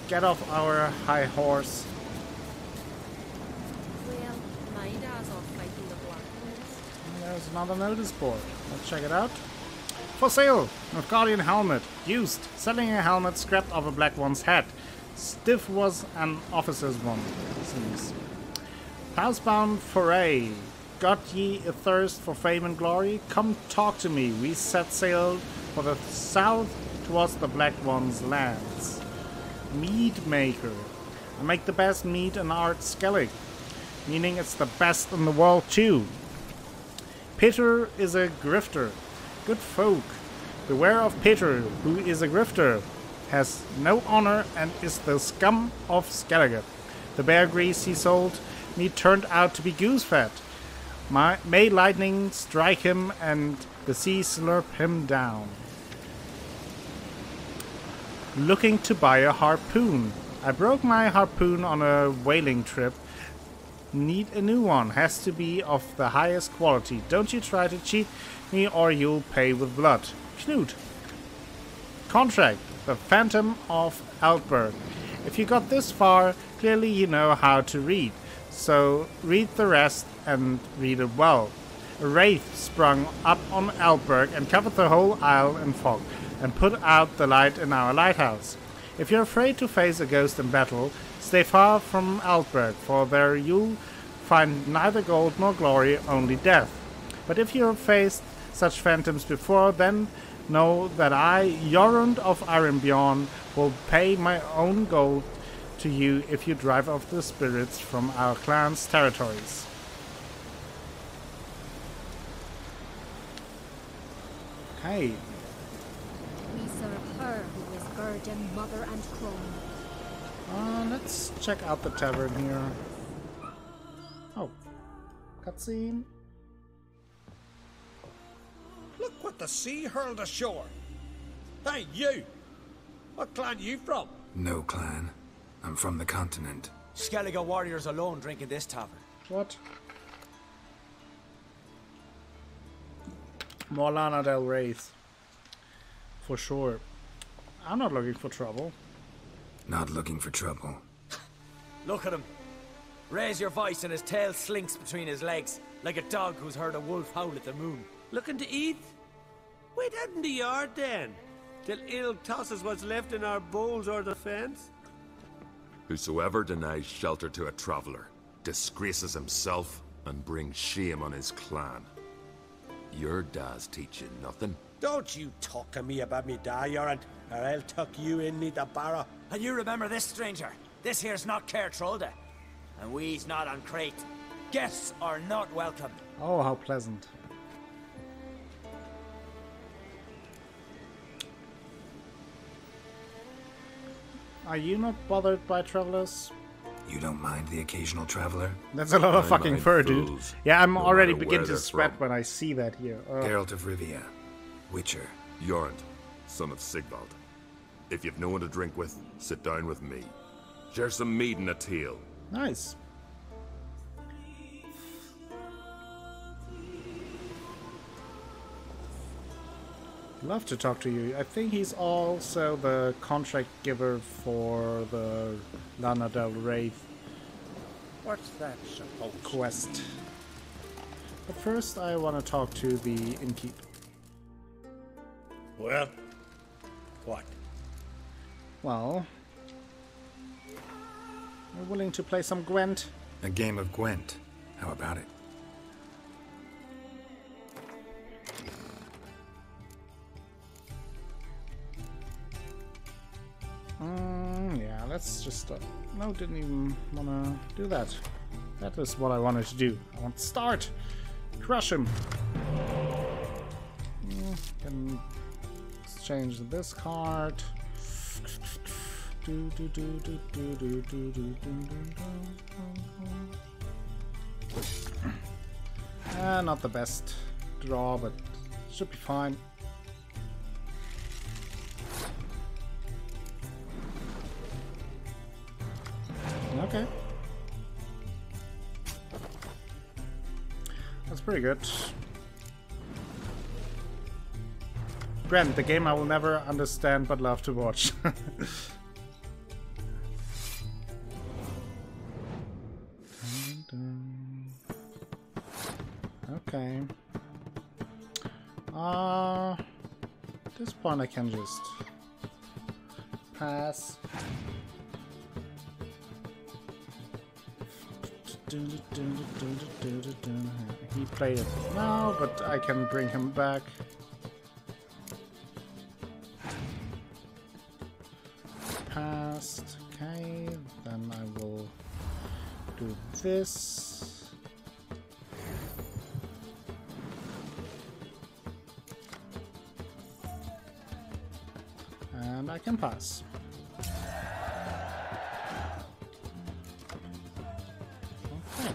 get off our high horse. Well, my dad's off fighting the Black Ones. And there's another notice board. Let's check it out. For sale! Guardian helmet. Used. Selling a helmet scrapped off a Black One's head. Stiff was an officer's one. Seems. Housebound foray. Got ye a thirst for fame and glory? Come talk to me. We set sail for the south towards the Black One's lands. Meat maker. I make the best meat in Art Skellig, meaning it's the best in the world too. Peter is a grifter. Good folk. Beware of Peter, who is a grifter, has no honor and is the scum of Skellige. The bear grease he sold me turned out to be goose fat. May lightning strike him and the sea slurp him down. Looking to buy a harpoon. I broke my harpoon on a whaling trip. Need a new one. Has to be of the highest quality. Don't you try to cheat me or you'll pay with blood. Knut. Contract. The Phantom of Altberg. If you got this far, clearly you know how to read. So read the rest and read it well. A wraith sprung up on Altberg and covered the whole isle in fog, and put out the light in our lighthouse. If you're afraid to face a ghost in battle, stay far from Altberg, for there you'll find neither gold nor glory, only death. But if you've faced such phantoms before, then know that I, Jorund of Ironbjorn, will pay my own gold to you if you drive off the spirits from our clan's territories. Okay. We serve her who is virgin, mother, and crone. Let's check out the tavern here. Oh, cutscene. Look what the sea hurled ashore. Hey, you! What clan you from? No clan. I'm from the continent. Skellige warriors alone drink in this tavern. What? Morlana del Wraith. For sure. I'm not looking for trouble. Not looking for trouble. Look at him. Raise your voice and his tail slinks between his legs, like a dog who's heard a wolf howl at the moon. Looking to eat? Wait out in the yard then, till ill tosses what's left in our bowls or the fence. Whosoever denies shelter to a traveller disgraces himself and brings shame on his clan. Your da's teach you nothing. Don't you talk to me about me da, Jorund, or I'll tuck you in me the barrow. And you remember this, stranger. This here's not Cair Trolde, and we's not on Crate. Guests are not welcome. Oh, how pleasant. Are you not bothered by travelers? You don't mind the occasional traveler? That's a lot of I fucking mind fur, dude. fools, Yeah, I'm no already matter beginning where to they're sweat from. when I see that here. Geralt of Rivia. Witcher. Jorund, son of Sigvald. If you've no one to drink with, sit down with me. Share some mead and a teal. Nice. Love to talk to you. I think he's also the contract giver for the Lana del Wraith What's that supposed to quest. But first I want to talk to the innkeep. Well, what? Well, we're willing to play some Gwent. A game of Gwent. How about it? Yeah, let's just... no, didn't even want to do that. That is what I wanted to do. I want to start. Crush him. Can exchange this card. Not the best draw, but should be fine. Okay. That's pretty good. Gwent, the game I will never understand but love to watch. Okay. At this point I can just pass. He played it now, but I can bring him back. Passed. Okay, then I will do this. And I can pass. Okay.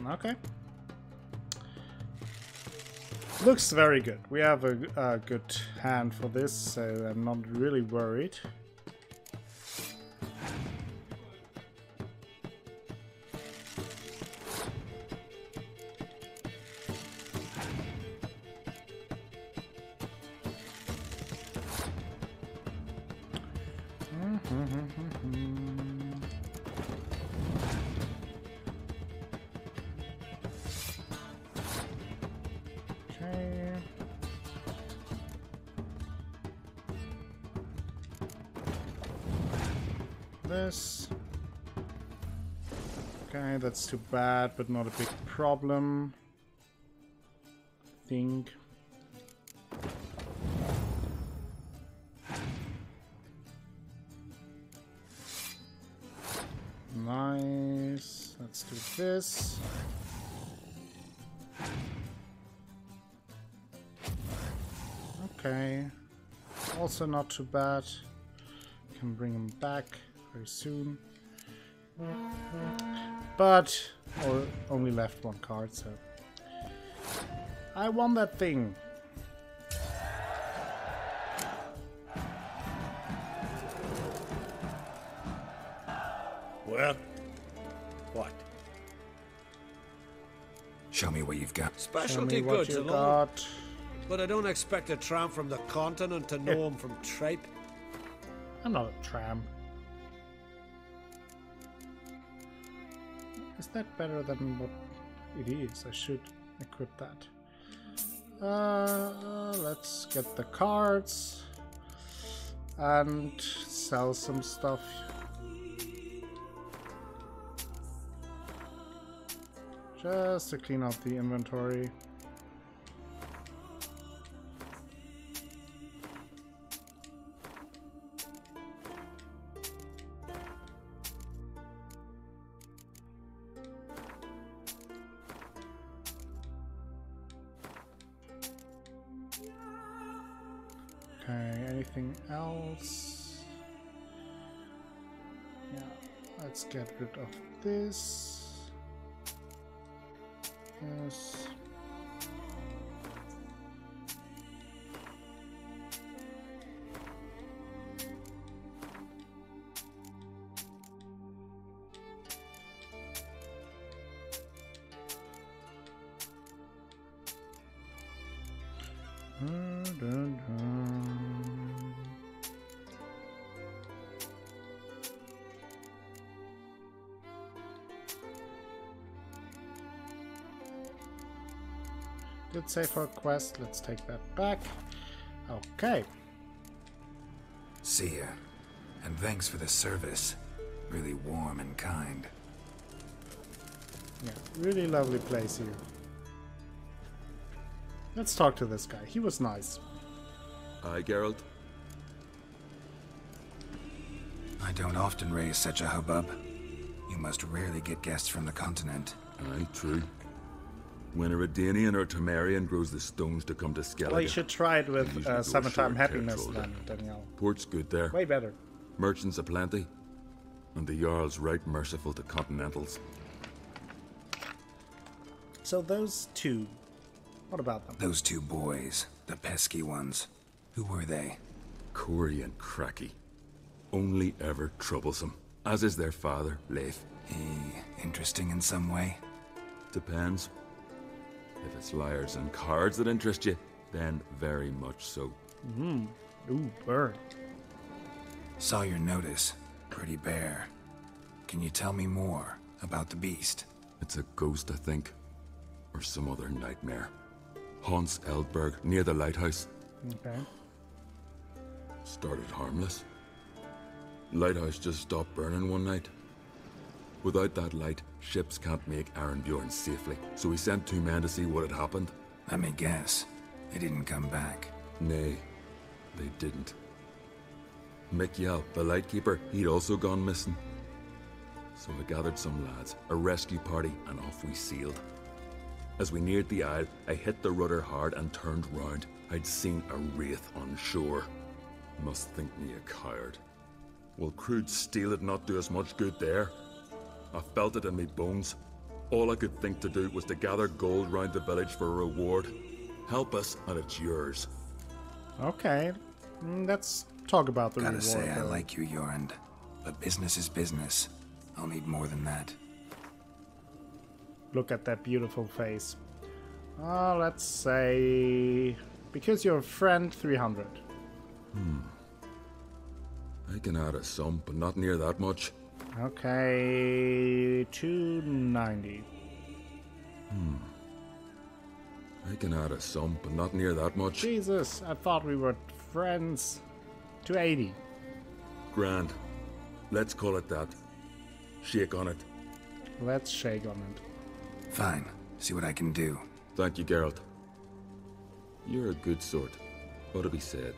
Okay. Looks very good. We have a good hand for this, so I'm not really worried. This. Okay, that's too bad, but not a big problem. I think. Nice. Let's do this. Okay. Also not too bad. Can bring him back very soon. But or only left one card, so I won that thing. Well, what? Show me what you've got. Show Specialty me what goods you alone. got. But I don't expect a tramp from the continent to know him from tripe. I'm not a tramp. Is that better than what it is? I should equip that. Let's get the cards and sell some stuff. Just to clean out the inventory. Okay, anything else? Yeah, let's get rid of this. Yes. Did say for a quest, let's take that back. Okay. See ya. And thanks for the service. Really warm and kind. Yeah, really lovely place here. Let's talk to this guy. He was nice. Aye, Geralt. I don't often raise such a hubbub. You must rarely get guests from the continent. Aye, true. When a Redanian or Temerian grows the stones to come to Skellige. Well, you should try it with usually go Summertime short Happiness terms, then, Danielle. Port's good there. Way better. Merchants aplenty. And the Jarl's right merciful to continentals. So those two. What about them? Those two boys, the pesky ones. Who were they? Corey and Cracky. Only ever troublesome. As is their father, Leif. Interesting in some way? Depends. If it's liars and cards that interest you, then very much so. Ooh, burn. Saw your notice. Pretty bare. Can you tell me more about the beast? It's a ghost, I think. Or some other nightmare. Haunts Eldberg, near the Lighthouse. Okay. Started harmless. Lighthouse just stopped burning one night. Without that light, ships can't make Arenbjorn safely, so we sent 2 men to see what had happened. Let me guess. They didn't come back. Nay, they didn't. Mikjal, the lightkeeper, he'd also gone missing. So I gathered some lads, a rescue party, and off we sailed. As we neared the isle, I hit the rudder hard and turned round. I'd seen a wraith on shore. Must think me a coward. Will crude steel had not do us much good there? I felt it in me bones. All I could think to do was to gather gold round the village for a reward. Help us, and it's yours. Okay. Let's talk about the Gotta reward. say, I though. like you, Jorund. But business is business. I'll need more than that. Look at that beautiful face. Let's say... Because you're a friend, 300. I can add a sum, but not near that much. Okay, 290. I can add a sum, but not near that much. Jesus, I thought we were friends. 280. Grand. Let's call it that. Shake on it. Let's shake on it. Fine. See what I can do. Thank you, Geralt. You're a good sort. Ought to be said.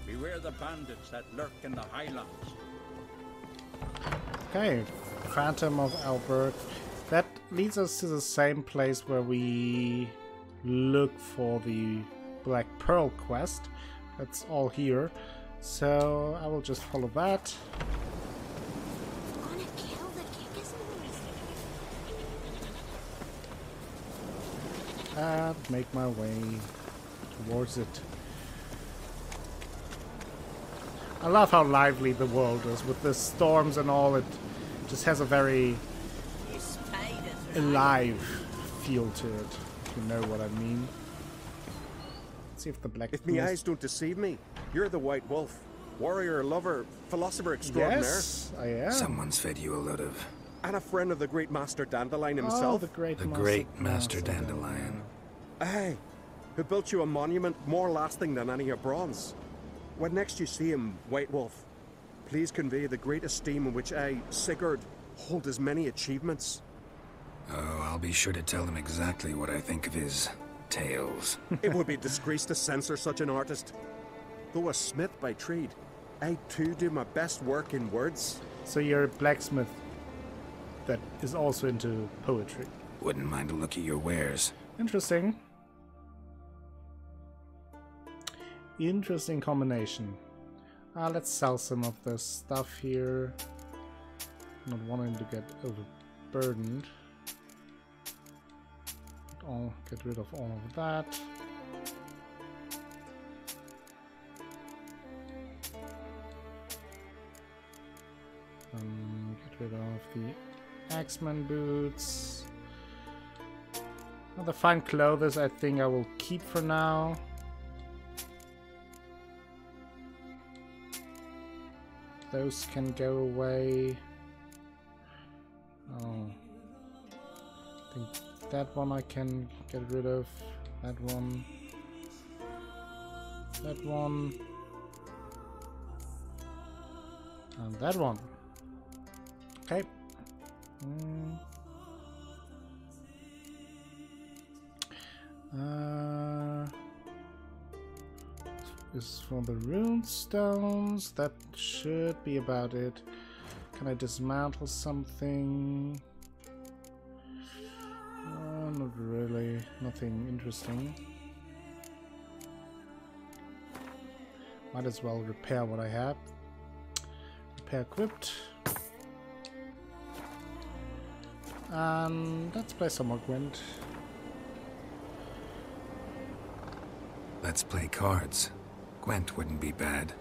Beware the bandits that lurk in the highlands. Okay, Phantom of Alberg. That leads us to the same place where we look for the Black Pearl quest. That's all here. So I will just follow that. Gonna kill the Kickers. And make my way towards it. I love how lively the world is with the storms and all. It just has a very alive feel to it, if you know what I mean. Let's see if the black. If me eyes don't deceive me, you're the White Wolf, warrior, lover, philosopher extraordinaire, Yes, I am. Someone's fed you a load of... and a friend of the great Master Dandelion Oh, himself. the great Master Dandelion. Aye, who built you a monument more lasting than any of bronze. When next you see him, White Wolf, please convey the great esteem in which I, Sigurd, hold his many achievements. Oh, I'll be sure to tell him exactly what I think of his tales. It would be a disgrace to censor such an artist. Though a smith by trade, I too do my best work in words. So you're a blacksmith that is also into poetry. Wouldn't mind a look at your wares. Interesting. Interesting combination. Let's sell some of the stuff here. Not wanting to get overburdened. I'll get rid of all of that. Get rid of the Axeman boots. The fine clothes I think I will keep for now. Those can go away. Oh. I think that one I can get rid of. That one. That one. And that one. Okay. Is for the rune stones. That should be about it. Can I dismantle something? Not really. Nothing interesting. Might as well repair what I have. Repair equipped. Let's play some more Gwent. Let's play cards. Gwent wouldn't be bad.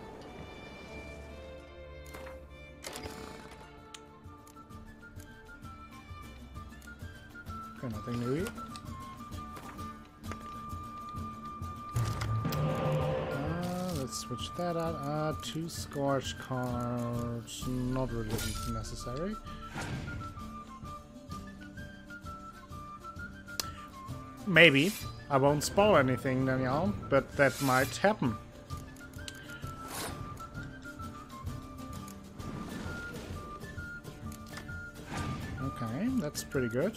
Okay, nothing new here. Let's switch that out. 2 Scorch cards, not really necessary. Maybe. I won't spoil anything, Danielle, but that might happen. Okay, that's pretty good.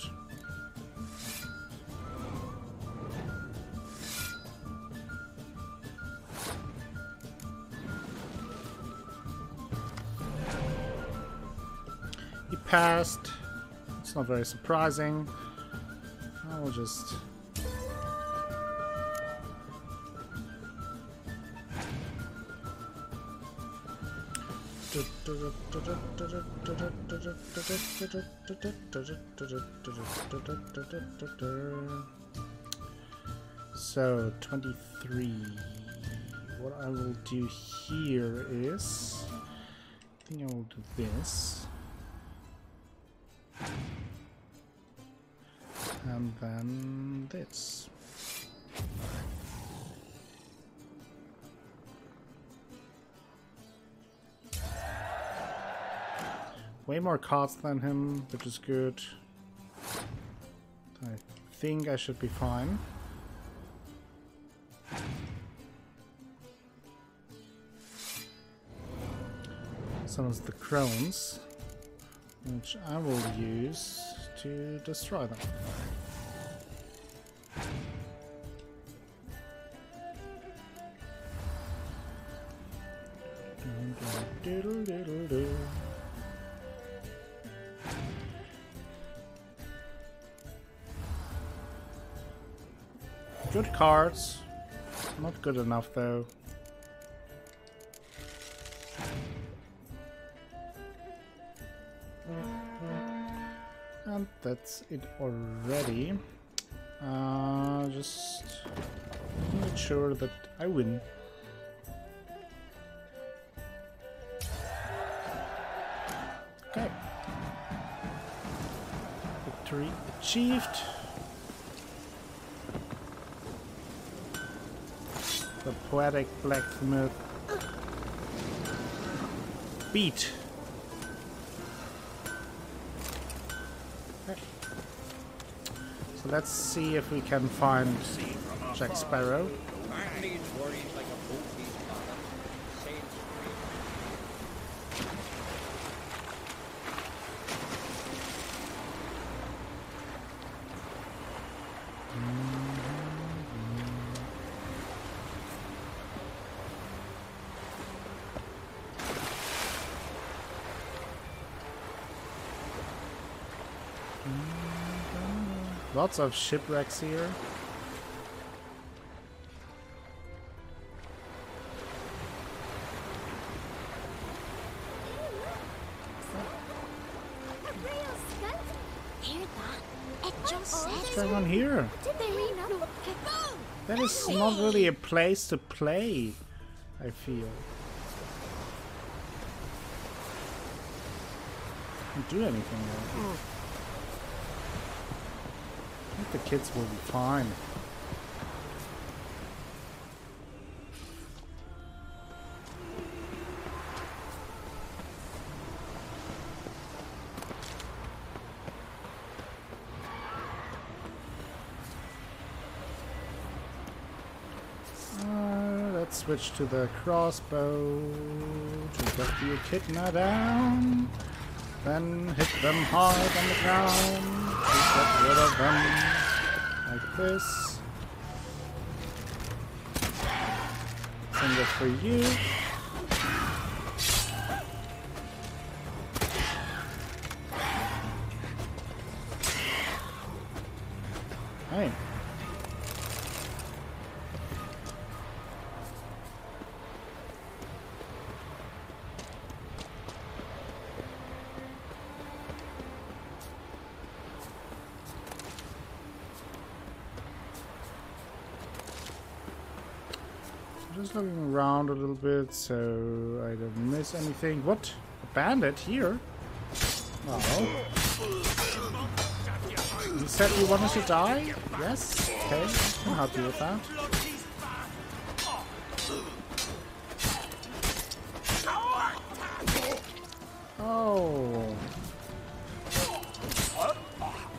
He passed. It's not very surprising. I'll just... So 23. What I will do here is, I think I will do this, and then this. Way more cards than him, which is good. I think I should be fine. Summons the crones, which I will use to destroy them. Good cards. Not good enough though. And that's it already. Just make sure that I win. Okay. Victory achieved. The poetic blacksmith beat. Okay. So let's see if we can find Jack Sparrow. Lots of shipwrecks here. What's going on here? That is not really a place to play, I feel. Can't do anything there. I think the kids will be fine. Let's switch to the crossbow to get the echidna down. Then hit them hard on the ground to get rid of them. Like this. Send it for you. Hey. just looking around a little bit so I don't miss anything. What? A bandit here? Oh. You said you wanted to die? Yes? Okay, I can help you with that. Oh.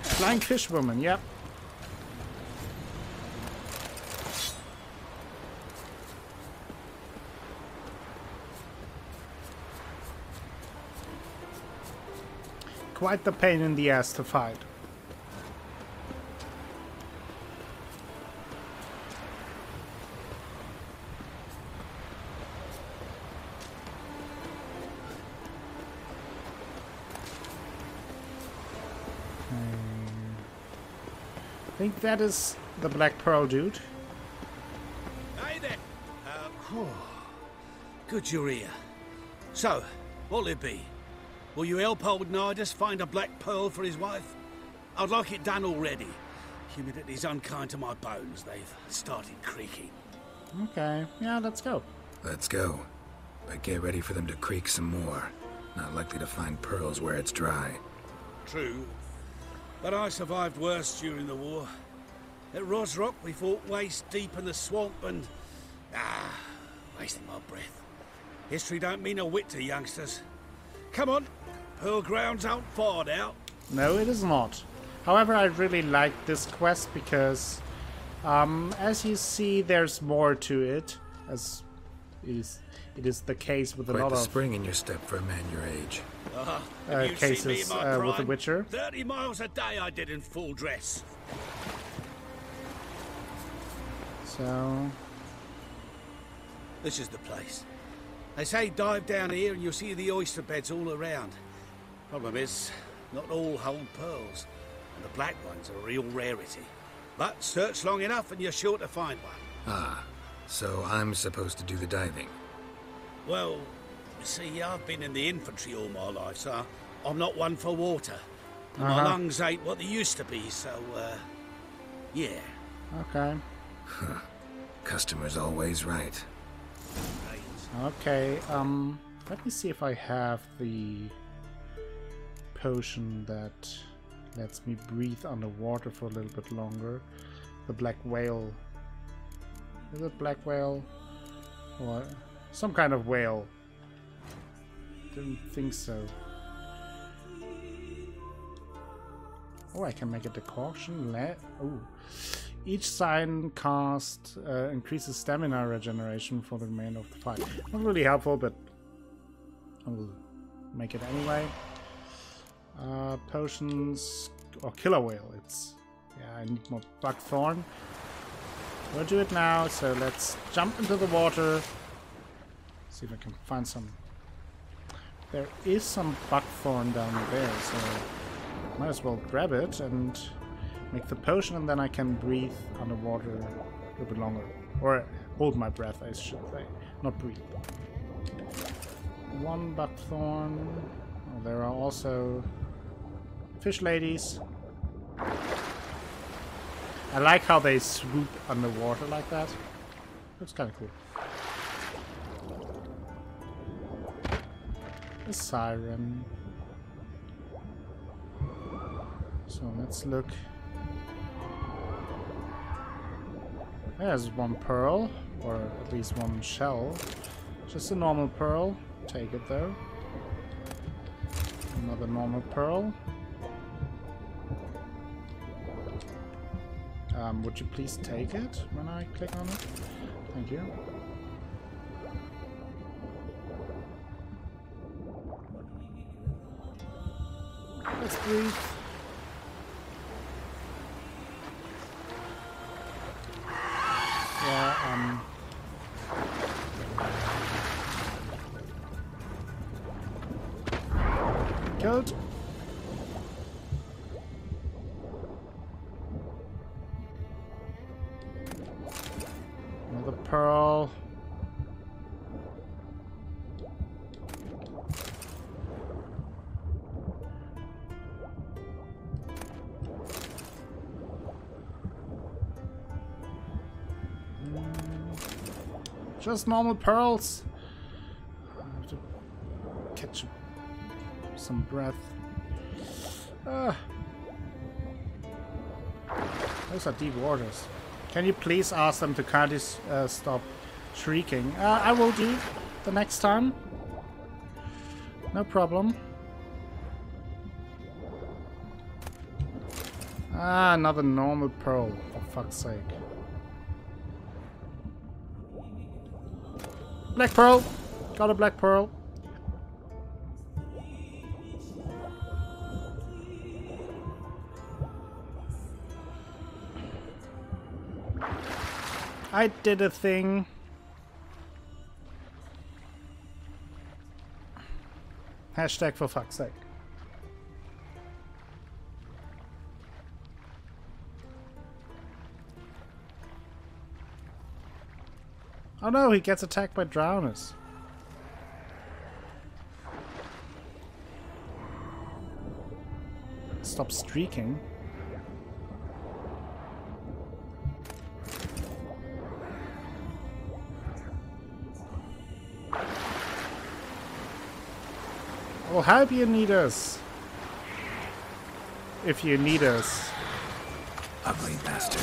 Flying fish woman, yep. Quite the pain in the ass to fight. I think that is the Black Pearl dude. Hey there. Good you're here. So, what'll it be? Will you help old Nidus find a black pearl for his wife? I'd like it done already. Humidity's unkind to my bones. They've started creaking. Okay, yeah, let's go. Let's go. But get ready for them to creak some more. Not likely to find pearls where it's dry. True. But I survived worse during the war. At Rosrock, we fought waist deep in the swamp and... wasting my breath. History don't mean a whit to youngsters. Come on, Pearl Grounds aren't far out. No, it is not. However, I really like this quest because, as you see, there's more to it, as it is the case with a lot Quite the of spring in your step for a man your age. cases with The Witcher. 30 miles a day I did in full dress. So, This is the place. They say dive down here and you'll see the oyster beds all around. Problem is, not all hold pearls, and the black ones are a real rarity. But search long enough and you're sure to find one. Ah, so I'm supposed to do the diving. Well, you see, I've been in the infantry all my life, so I'm not one for water. And my lungs ain't what they used to be, so, yeah. okay. Customer's always right. Okay, let me see if I have the potion that lets me breathe underwater for a little bit longer. The black whale. Is it black whale? Or some kind of whale? Didn't think so. Oh, I can make a decoction. Oh. Each sign cast increases stamina regeneration for the remainder of the fight. Not really helpful, but I will make it anyway. Potions or killer whale. Yeah, I need more buckthorn. We'll do it now. So let's jump into the water. See if I can find some. There is some buckthorn down there, so might as well grab it and make the potion, and then I can breathe underwater a little bit longer. Or hold my breath, I should say. Not breathe. One buckthorn. Oh, there are also fish ladies. I like how they swoop underwater like that. Looks kind of cool. A siren. So let's look. There's one pearl, or at least one shell. Just a normal pearl. Take it though. Another normal pearl. Would you please take it when I click on it? Thank you. Let's breathe. Yeah, killed. Another pearl. Just normal pearls. I have to catch some breath. Those are deep waters. Can you please ask them to kindly stop shrieking? I will do the next time. No problem. Another normal pearl, for fuck's sake. Black pearl! Got a black pearl. I did a thing. Hashtag for fuck's sake. Oh no, he gets attacked by drowners. Stop streaking. I will help you, need us. If you need us. Ugly bastard.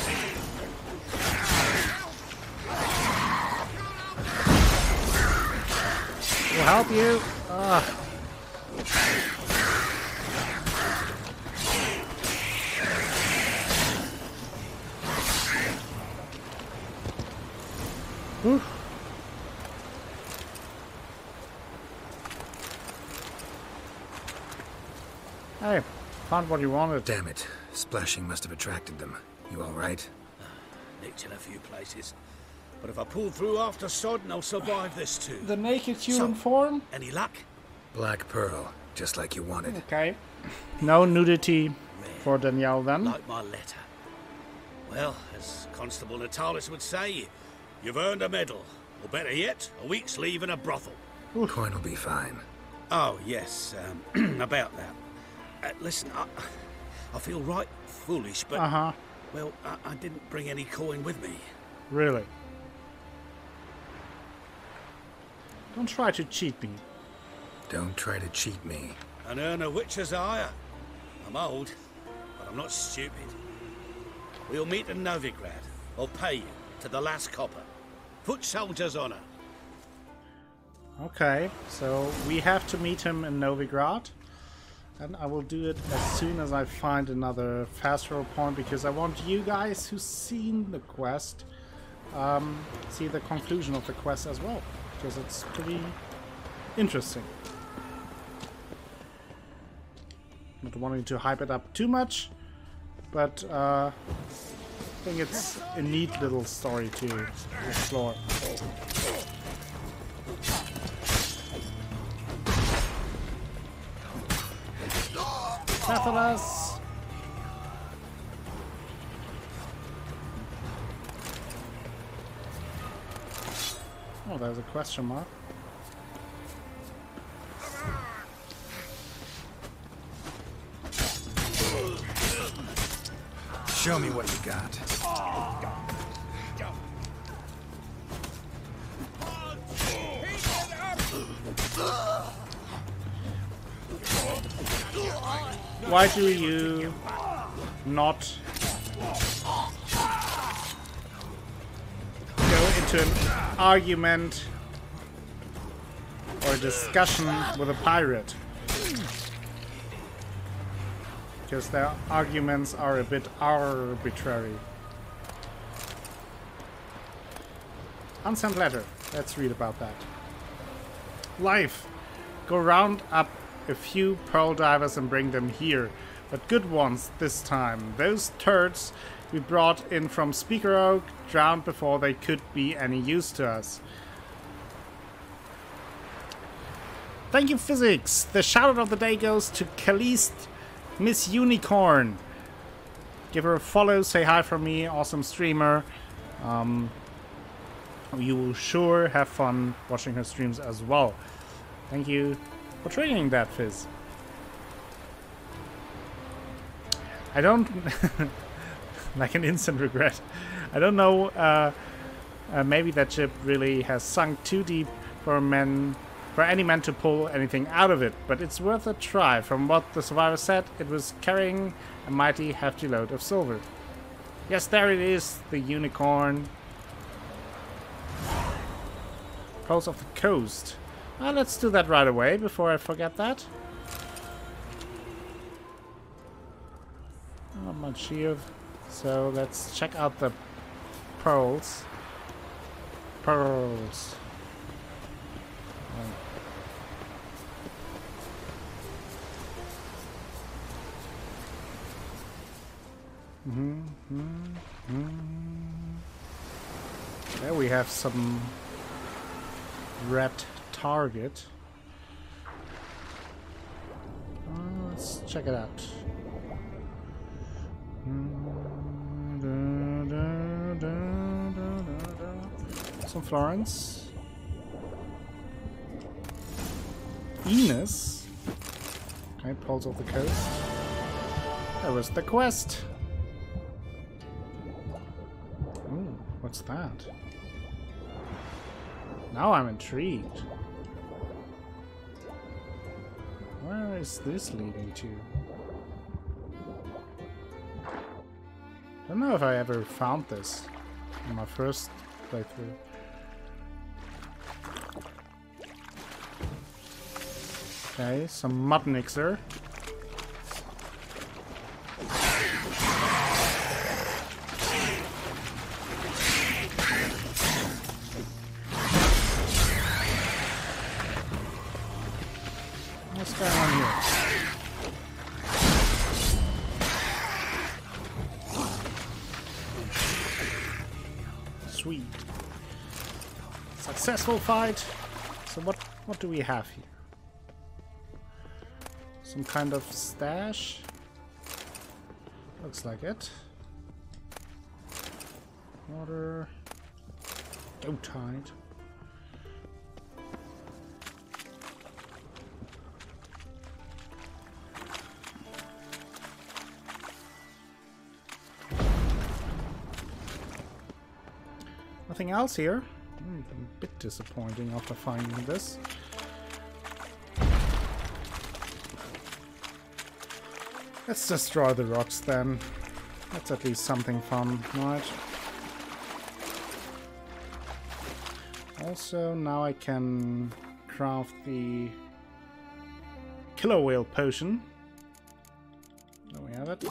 We'll help you. Whew. Hey, found what you wanted. Damn it. Splashing must have attracted them. You alright? Nicked in a few places. But if I pull through after Sodden, I'll survive this too. The naked human form? Any luck? Black pearl, just like you wanted. Okay. No nudity for Danielle then. Like my letter. Well, as Constable Natalis would say, you've earned a medal. Or better yet, a week's leave in a brothel. Coin will be fine. Oh, yes, about that. Listen, I feel right foolish, but... Well, I didn't bring any coin with me. Really? Don't try to cheat me. Don't try to cheat me. An earner witcher's ire. I'm old, but I'm not stupid. We'll meet in Novigrad. I'll pay you to the last copper. Foot soldier's honor. Okay, so we have to meet him in Novigrad. And I will do it as soon as I find another fast roll point, because I want you guys who've seen the quest see the conclusion of the quest as well, because it's pretty interesting. Not wanting to hype it up too much, but I think it's a neat little story to explore. Cathalas! Oh, there's a question mark. Show me what you got. Why do you not go into an argument or a discussion with a pirate? Because their arguments are a bit arbitrary. Unsent letter. Let's read about that. Life. Go round up a few pearl divers and bring them here. But good ones this time. Those turds we brought in from Speaker Oak drowned before they could be any use to us. Thank you, Physics. The shout-out of the day goes to Caliste Miss Unicorn. Give her a follow, say hi from me, awesome streamer. You will sure have fun watching her streams as well. Thank you for trading that, Fizz. I don't... like an instant regret. I don't know Maybe that ship really has sunk too deep for any man to pull anything out of it, but it's worth a try. From what the survivor said, it was carrying a mighty hefty load of silver. Yes, there it is, the unicorn. Pulse of the coast. Well, let's do that right away before I forget that. Not much here. So let's check out the pearls. Pearls. There we have some red target. Let's check it out. Some Florence. Enos. Okay, Pulse of the Coast. That was the quest. Ooh, what's that? Now I'm intrigued. Where is this leading to? I don't know if I ever found this in my first playthrough. Okay, some mud mixer. What's going on here? Sweet. Successful fight. So what do we have here? Some kind of stash. Looks like it. Water. Goat hide. Nothing else here. A bit disappointing after finding this. Let's destroy the rocks then. That's at least something fun, right? Also, now I can craft the killer whale potion. There we have it.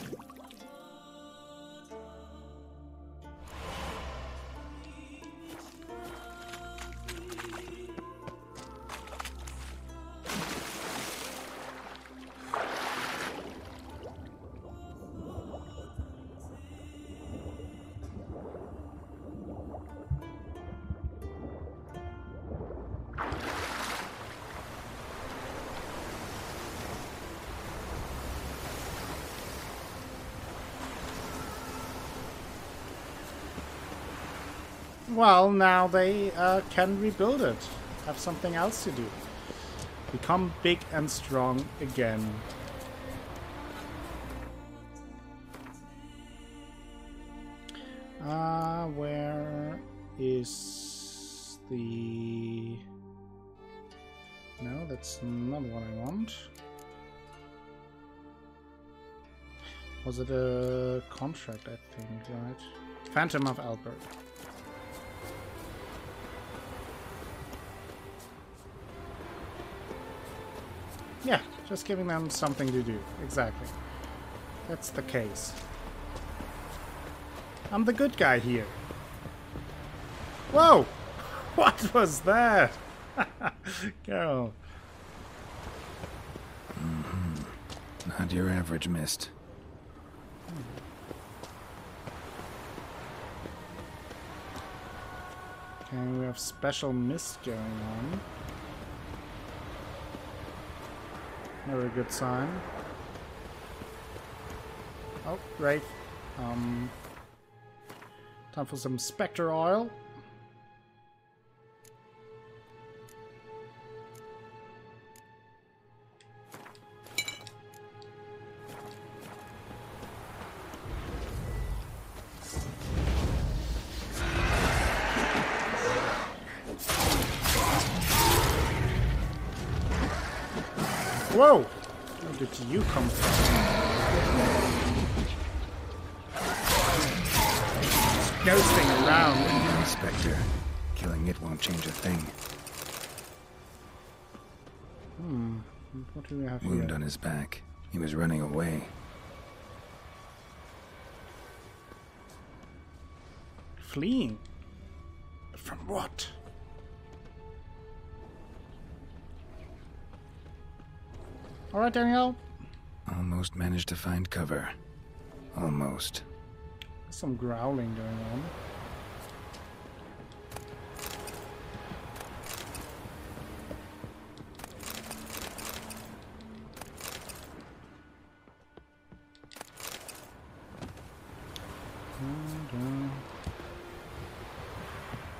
Well, now they can rebuild it. Have something else to do. Become big and strong again. Where is the... No, that's not what I want. Was it a contract, I think, right? Phantom of Albert. Yeah, just giving them something to do. Exactly. That's the case. I'm the good guy here. Whoa! What was that? Go. Not your average mist. Okay, we have special mist going on. Never a good sign. Oh, right. Time for some Spectre oil. Whoa! Where did you come from? Ghosting around. Inspector. Killing it won't change a thing. What do we have Wound here? on his back. He was running away. Fleeing? From what? Alright, Danielle. Almost managed to find cover. Almost. There's some growling going on.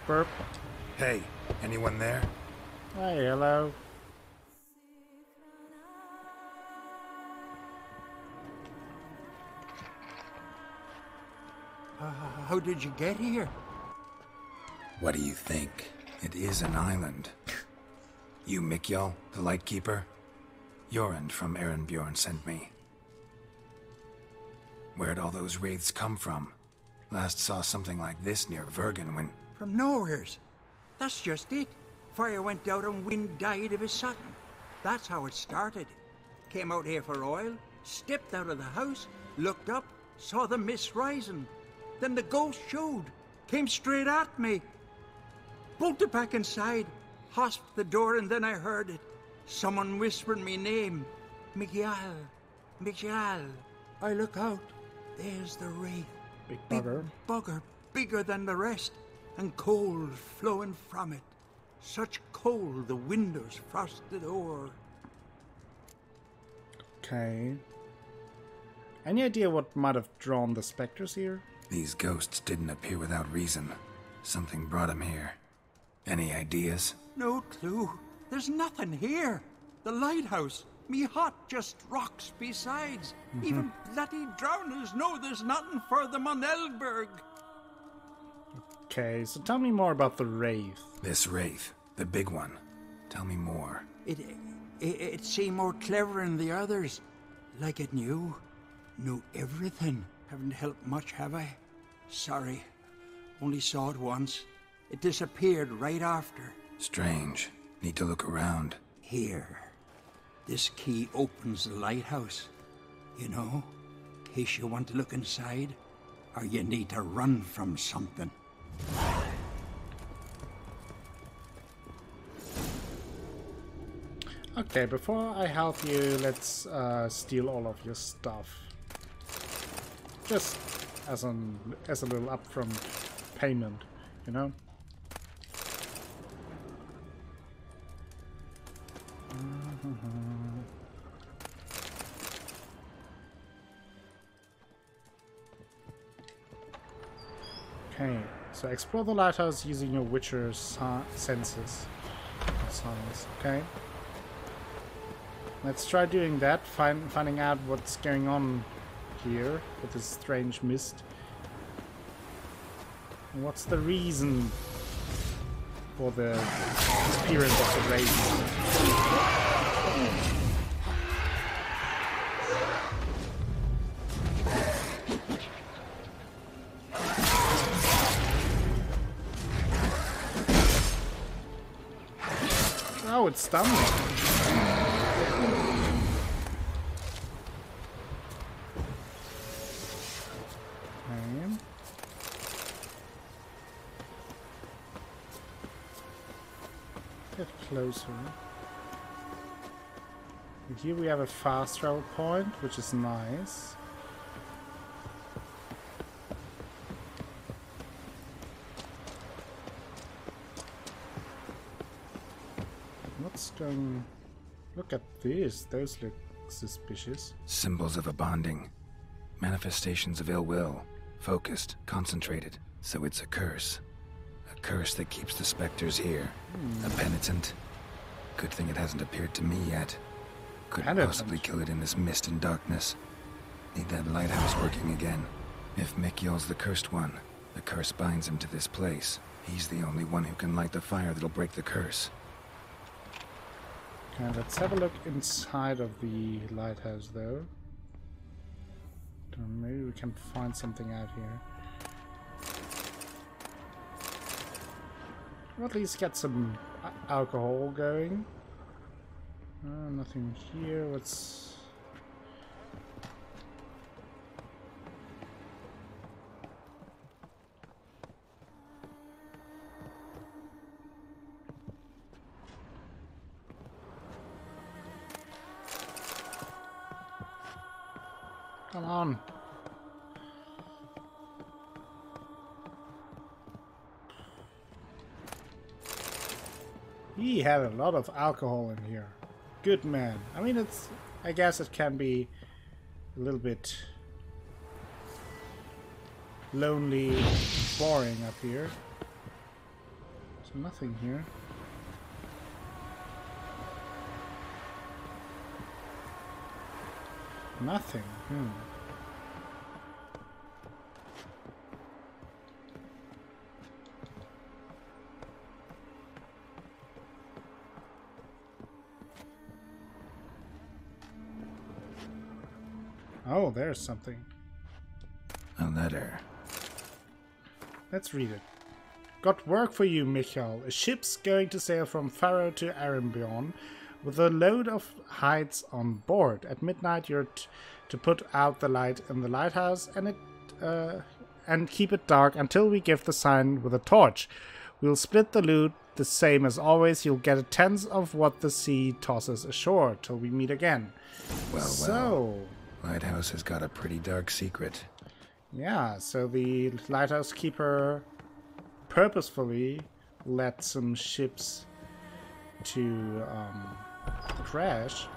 Burp. Hey, anyone there? Hey, hello. How did you get here? What do you think? It is an island. You Mikjal, the Lightkeeper? Jorund from Bjorn sent me. Where'd all those wraiths come from? Last saw something like this near Vergen when... From nowheres. That's just it. Fire went out and wind died of his sudden. That's how it started. Came out here for oil, stepped out of the house, looked up, saw the mist rising. Then the ghost showed, came straight at me. Bolted back inside, hosped the door, and then I heard it. Someone whispered me name. Mikjal. Mikjal. I look out. There's the wraith. Big bugger. Bugger, bigger than the rest, and cold flowing from it. Such cold the windows frosted o'er. Okay. Any idea what might have drawn the specters here? These ghosts didn't appear without reason. Something brought them here. Any ideas? No clue. There's nothing here. The lighthouse, me hut, just rocks besides. Even bloody drowners know there's nothing for them on Elberg. Okay, so tell me more about the wraith. This wraith, the big one. Tell me more. It seemed more clever than the others. Like it knew everything. Haven't helped much, have I? Sorry. Only saw it once. It disappeared right after. Strange. Need to look around. Here. This key opens the lighthouse. You know, in case you want to look inside, or you need to run from something. Okay, before I help you, let's steal all of your stuff. Just as a little upfront payment, you know? Okay, so explore the lighthouse using your Witcher senses. Science, okay. Let's try doing that, finding out what's going on here with this strange mist. And what's the reason for the appearance of the race? Oh, it's stunned me. Get closer. And here we have a fast travel point, which is nice. What's going... Look at this. Those look suspicious. Symbols of a bonding. Manifestations of ill will. Focused, concentrated. So it's a curse. A curse that keeps the specters here. A penitent. Good thing it hasn't appeared to me yet. Could possibly kill it in this mist and darkness. Need that lighthouse working again. If Mikjal's the cursed one, the curse binds him to this place. He's the only one who can light the fire that'll break the curse. And let's have a look inside of the lighthouse, though. Maybe we can find something out here. Or at least get some alcohol going. Nothing here. What's... Come on. He had a lot of alcohol in here. Good man. I mean, I guess it can be a little bit lonely, boring up here. There's nothing here. Nothing. Oh, there's something. A letter. Let's read it. Got work for you, Michael. A ship's going to sail from Faro to Arimbion with a load of hides on board. At midnight, you're to put out the light in the lighthouse and keep it dark until we give the sign with a torch. We'll split the loot the same as always. You'll get a tenth of what the sea tosses ashore till we meet again. Well. Lighthouse has got a pretty dark secret. Yeah, so the lighthouse keeper purposefully let some ships to crash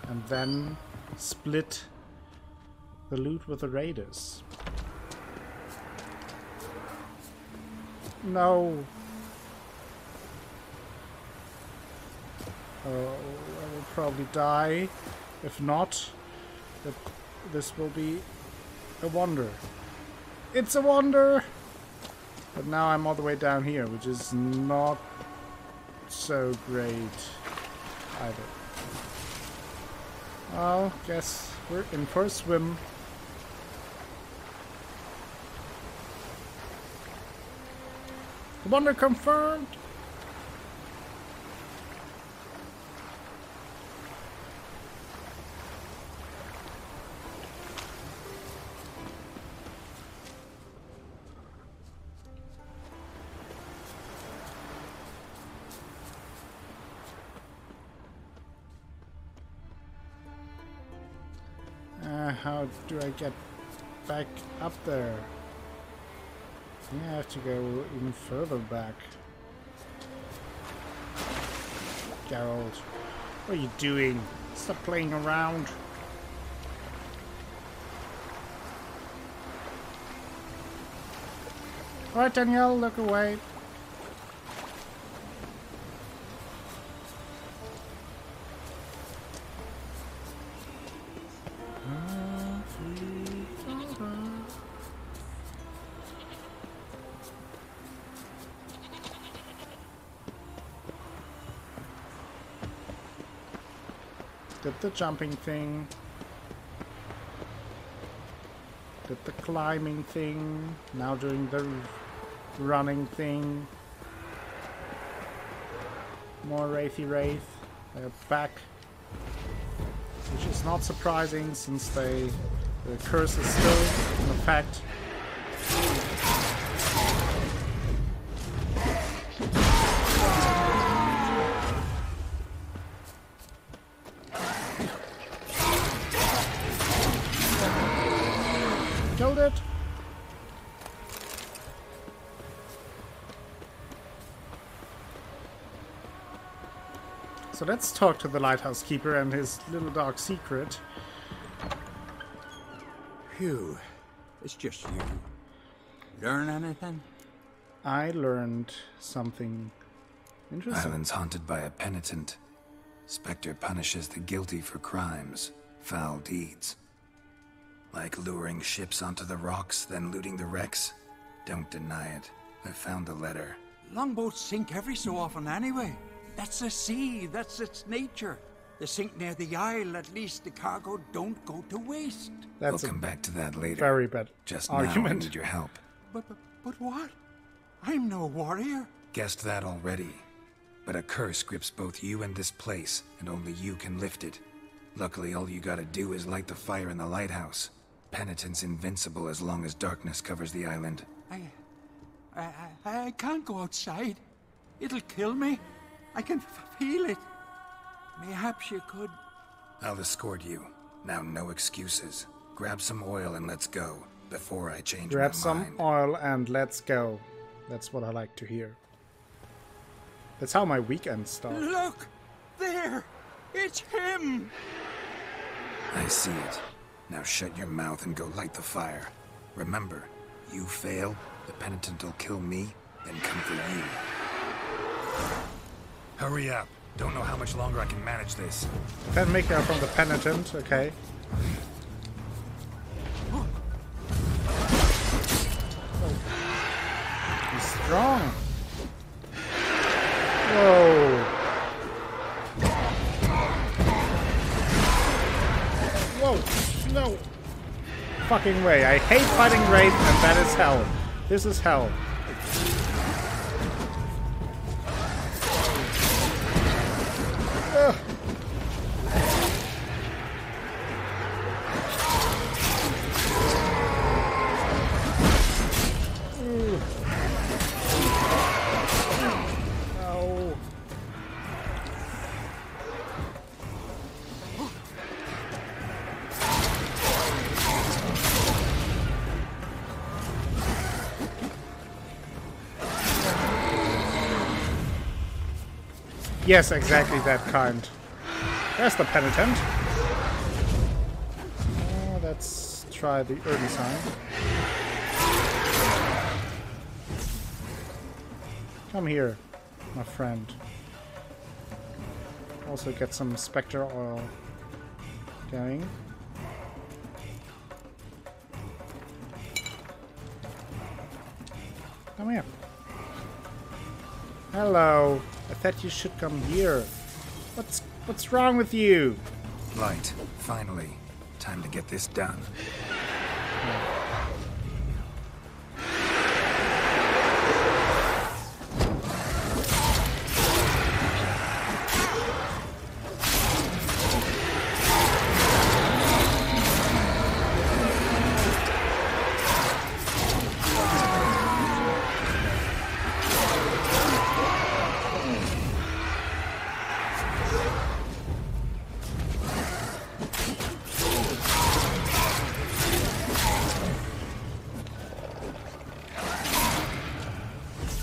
and then split the loot with the raiders. No. I will probably die. If not, this will be a wonder. It's a wonder! But now I'm all the way down here, which is not so great either. Well, guess we're in for a swim. Wonder confirmed! How do I get back up there? I have to go even further back. Geralt, what are you doing? Stop playing around. Alright, Danielle, look away. Did the jumping thing. Did the climbing thing. Now doing the running thing. More Wraithy Wraith. They're back. Which is not surprising since the curse is still in effect. Killed it. So let's talk to the lighthouse keeper and his little dark secret. Phew, it's just you. Learn anything? I learned something interesting. Island's haunted by a penitent. Spectre punishes the guilty for crimes, foul deeds. Like luring ships onto the rocks, then looting the wrecks. Don't deny it. I found the letter. Longboats sink every so often anyway. That's the sea. That's its nature. They sink near the isle. At least the cargo don't go to waste. We'll come back to that later. Very bad Just argument. now I need your help. But what? I'm no warrior. Guessed that already. But a curse grips both you and this place, and only you can lift it. Luckily, all you gotta do is light the fire in the lighthouse. Penitent's invincible as long as darkness covers the island. I can't go outside. It'll kill me. I can feel it. Mayhaps you could... I'll escort you. Now, no excuses. Grab some oil and let's go, before I change my mind. Grab some oil and let's go. That's what I like to hear. That's how my weekend starts. Look! There! It's him! I see it. Now shut your mouth and go light the fire. Remember, you fail, the penitent will kill me, then come for you. Hurry up. Don't know how much longer I can manage this. Can make her from the penitent, okay. Oh. He's strong. Whoa. Whoa, no. Fucking way. I hate fighting Wraith, and that is hell. This is hell. Ugh. No. Yes, exactly that kind. There's the penitent. Let's try the early sign. Come here, my friend. Also get some spectre oil going. Come here. Hello. I thought you should come here. What's wrong with you? Light, finally. Time to get this done.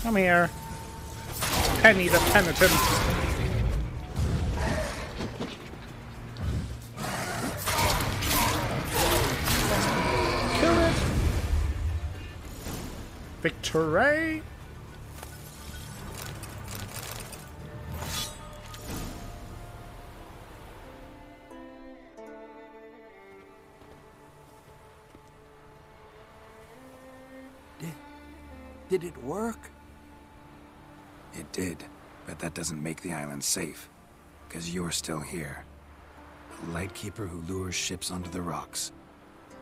Come here. Penny the penitent. Kill it. Victory. Did it work? It did, but that doesn't make the island safe. Because you're still here. A lightkeeper who lures ships onto the rocks.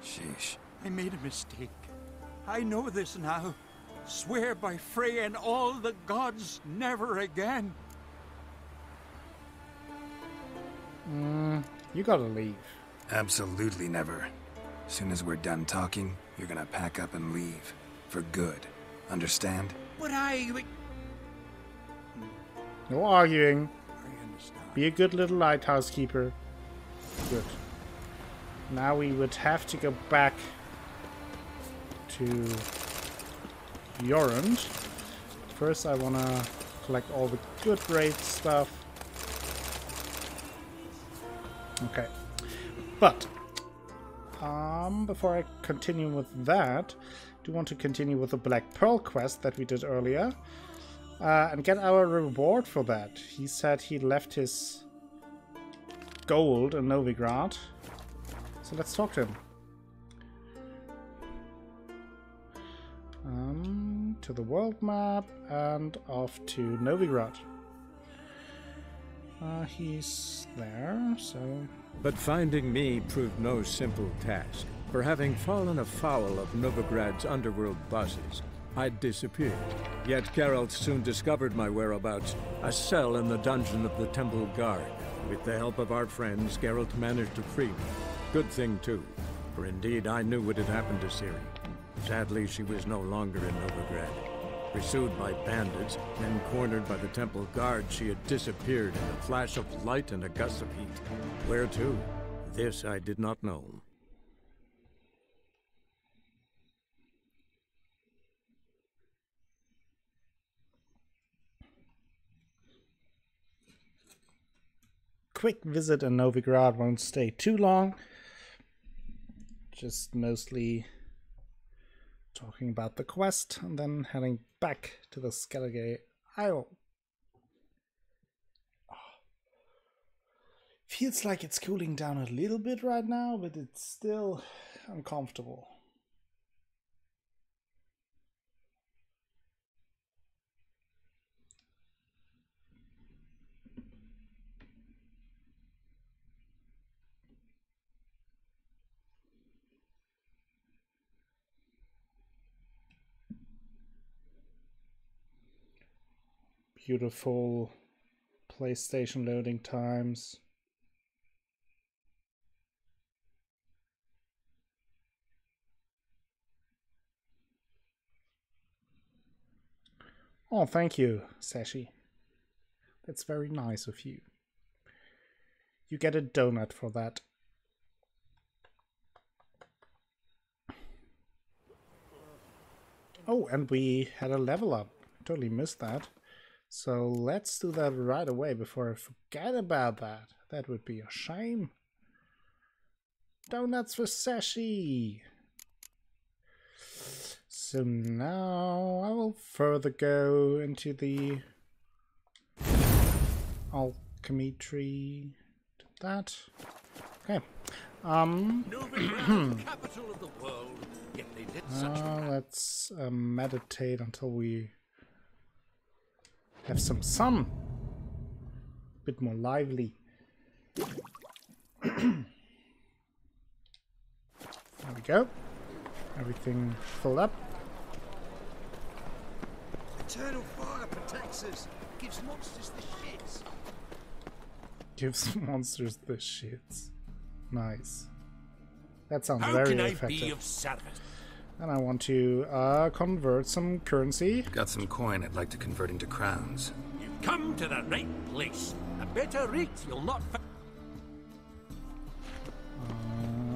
Sheesh. I made a mistake. I know this now. Swear by Freya and all the gods, never again. You gotta leave. Absolutely never. Soon as we're done talking, you're gonna pack up and leave. For good. Understand? But No arguing. I understand. Be a good little lighthouse keeper. Good. Now we would have to go back to Yorund. First I wanna collect all the good raid stuff. Okay. But before I continue with that, I do want to continue with the Black Pearl quest that we did earlier. And get our reward for that. He said he left his gold in Novigrad. So let's talk to him. To the world map and off to Novigrad. He's there, so... But finding me proved no simple task. For having fallen afoul of Novigrad's underworld bosses, I'd disappeared. Yet Geralt soon discovered my whereabouts, a cell in the dungeon of the Temple Guard. With the help of our friends, Geralt managed to free me. Good thing, too, for indeed I knew what had happened to Ciri. Sadly, she was no longer in Novigrad. Pursued by bandits, then cornered by the Temple Guard, she had disappeared in a flash of light and a gust of heat. Where to? This I did not know. Quick visit in Novigrad won't stay too long. Just mostly talking about the quest and then heading back to the Skellige Isle. Feels like it's cooling down a little bit right now, but it's still uncomfortable. Beautiful PlayStation loading times. Oh, thank you, Sashi. That's very nice of you. You get a donut for that. Oh, and we had a level up. Totally missed that. So let's do that right away before I forget about that. That would be a shame. Donuts for Sashi. So now I will further go into the alchemy tree. Do that. Okay. Capital of the world. Yet they did such let's meditate until we have some sun. A bit more lively. There we go. Everything filled up. Eternal fire protects us. Gives monsters the shits. Gives monsters the shits. Nice. That sounds How very can I effective. be of service? And I want to convert some currency. Got some coin I'd like to convert into crowns. You've come to the right place. A better rate you'll not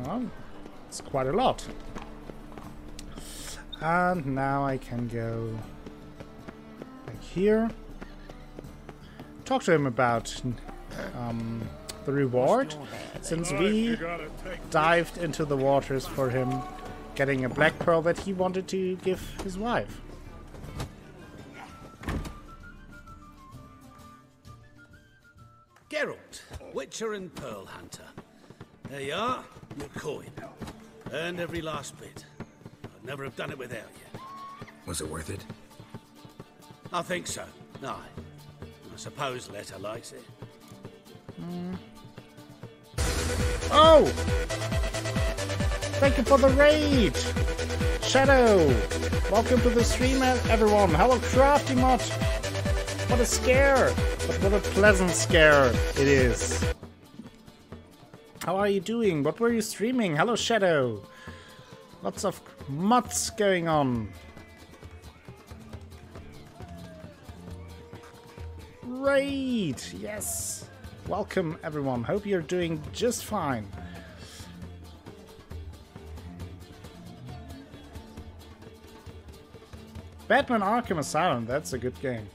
find. It's quite a lot. And now I can go back here. Talk to him about the reward. Since we dived into the waters for him, getting a black pearl that he wanted to give his wife. Geralt, Witcher and Pearl Hunter. There you are, your coin. Earned every last bit. I'd never have done it without you. Was it worth it? I think so. Aye. I suppose Letta likes it. Oh! Thank you for the raid! Shadow! Welcome to the stream, everyone! Hello, Crafty Mod! What a scare! But what a pleasant scare it is. How are you doing? What were you streaming? Hello, Shadow! Lots of mods going on. Raid! Yes! Welcome, everyone. Hope you're doing just fine. Batman Arkham Asylum, that's a good game.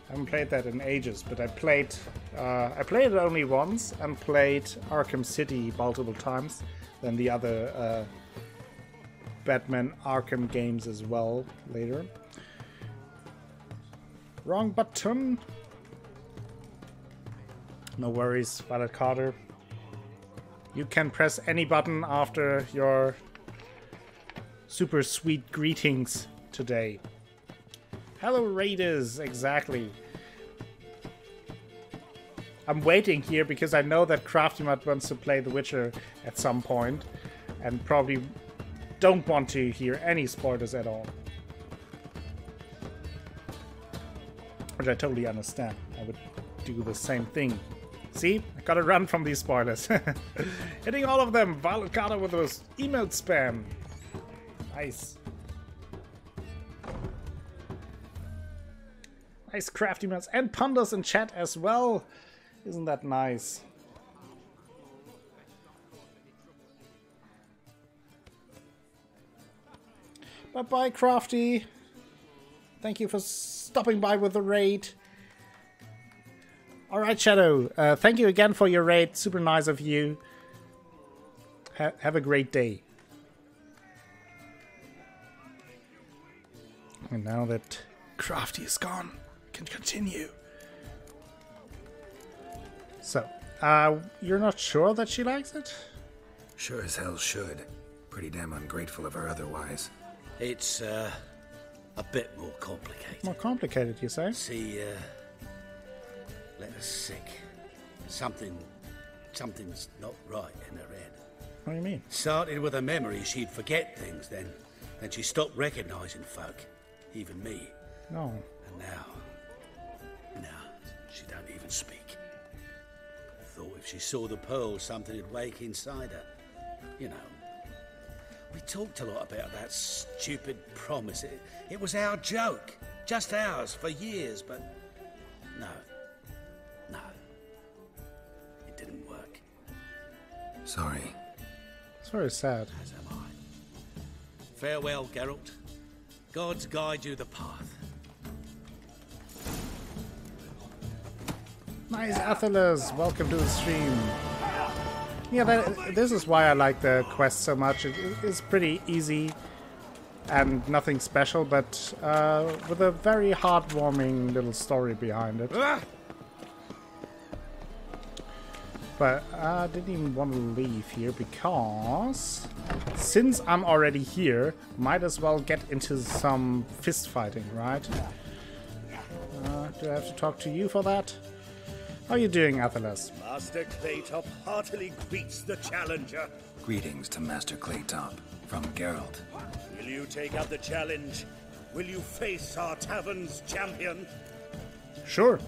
I haven't played that in ages, but I played it only once and played Arkham City multiple times. Then the other Batman Arkham games as well later. Wrong button. No worries, Violet Carter. You can press any button after your super sweet greetings today. Hello, Raiders, exactly. I'm waiting here because I know that CraftyMud wants to play The Witcher at some point, and probably don't want to hear any spoilers at all. Which I totally understand. I would do the same thing. See? I gotta run from these spoilers. Hitting all of them! Violet Carter with those emote spam. Nice. Nice CraftyMuds and Pandas in chat as well. Isn't that nice? Bye-bye, Crafty. Thank you for stopping by with the raid. Alright, Shadow. Thank you again for your raid. Super nice of you. Have a great day. And now that Crafty is gone, we can continue. So, you're not sure that she likes it? Sure as hell should. Pretty damn ungrateful of her otherwise. It's, a bit more complicated. More complicated, you say? See, Letta's sick. Something's not right in her head. What do you mean? Started with a memory she'd forget things, then she stopped recognizing folk, even me. No. And now she don't even speak. Thought if she saw the pearl, something would wake inside her. You know, we talked a lot about that stupid promise. It was our joke, just ours for years, but no, it didn't work. Sorry. It's very sad. As am I. Farewell, Geralt. Gods guide you the path. Nice, Athelas. Welcome to the stream. Yeah, this is why I like the quest so much. It is pretty easy and nothing special, but with a very heartwarming little story behind it. But I didn't even want to leave here because since I'm already here, might as well get into some fist fighting, right? Do I have to talk to you for that? How are you doing, Athelas? Master Claytop heartily greets the challenger. Greetings to Master Claytop from Geralt. Will you take up the challenge? Will you face our tavern's champion? Sure.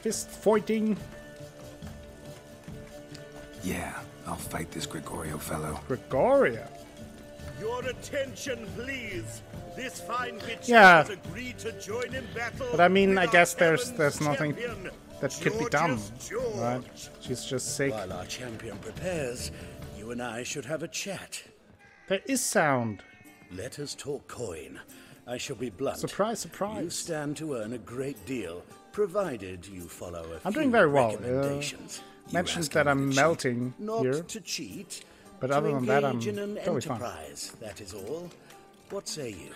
Fist fighting. Yeah, I'll fight this Gregorio fellow. Gregorio? Your attention, please. This fine bitch Yeah. has agreed to join in battle. But I mean, with I our guess there's tavern's nothing champion, that could be done, George. right? She's just sick. While our champion prepares, you and I should have a chat. There is sound. Let us talk coin. I shall be blunt. Surprise, You surprise. stand to earn a great deal, provided you follow a I'm few doing very well. recommendations. Mentioned You're that asking I'm me to melting cheat, not here. to cheat, But to other than that, I'm engage in an totally fine. enterprise. That is all. What say you?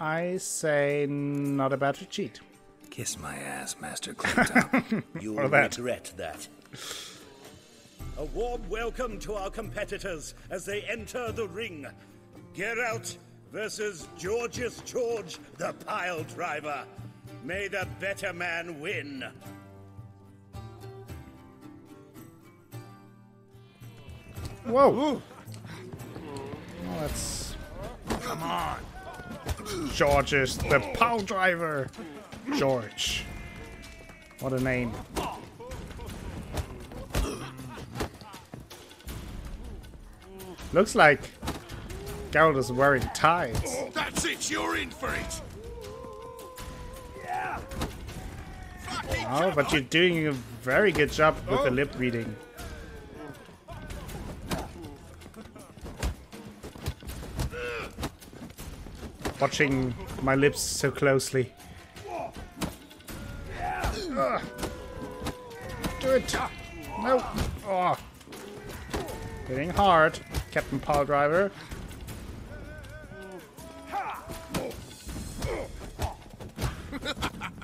I say not about to cheat. Kiss my ass, Master Claytop. You'll Or that. regret that. A warm welcome to our competitors as they enter the ring. Geralt versus Georgius George, the pile driver. May the better man win. Whoa! Well, that's... Come on. George is the pile driver. George. What a name. Looks like Geralt is wearing ties. That's it, you're in for it. Oh, but you're doing a very good job with the lip reading. Watching my lips so closely. Do it! No! Oh. Hitting hard, Captain Pile Driver.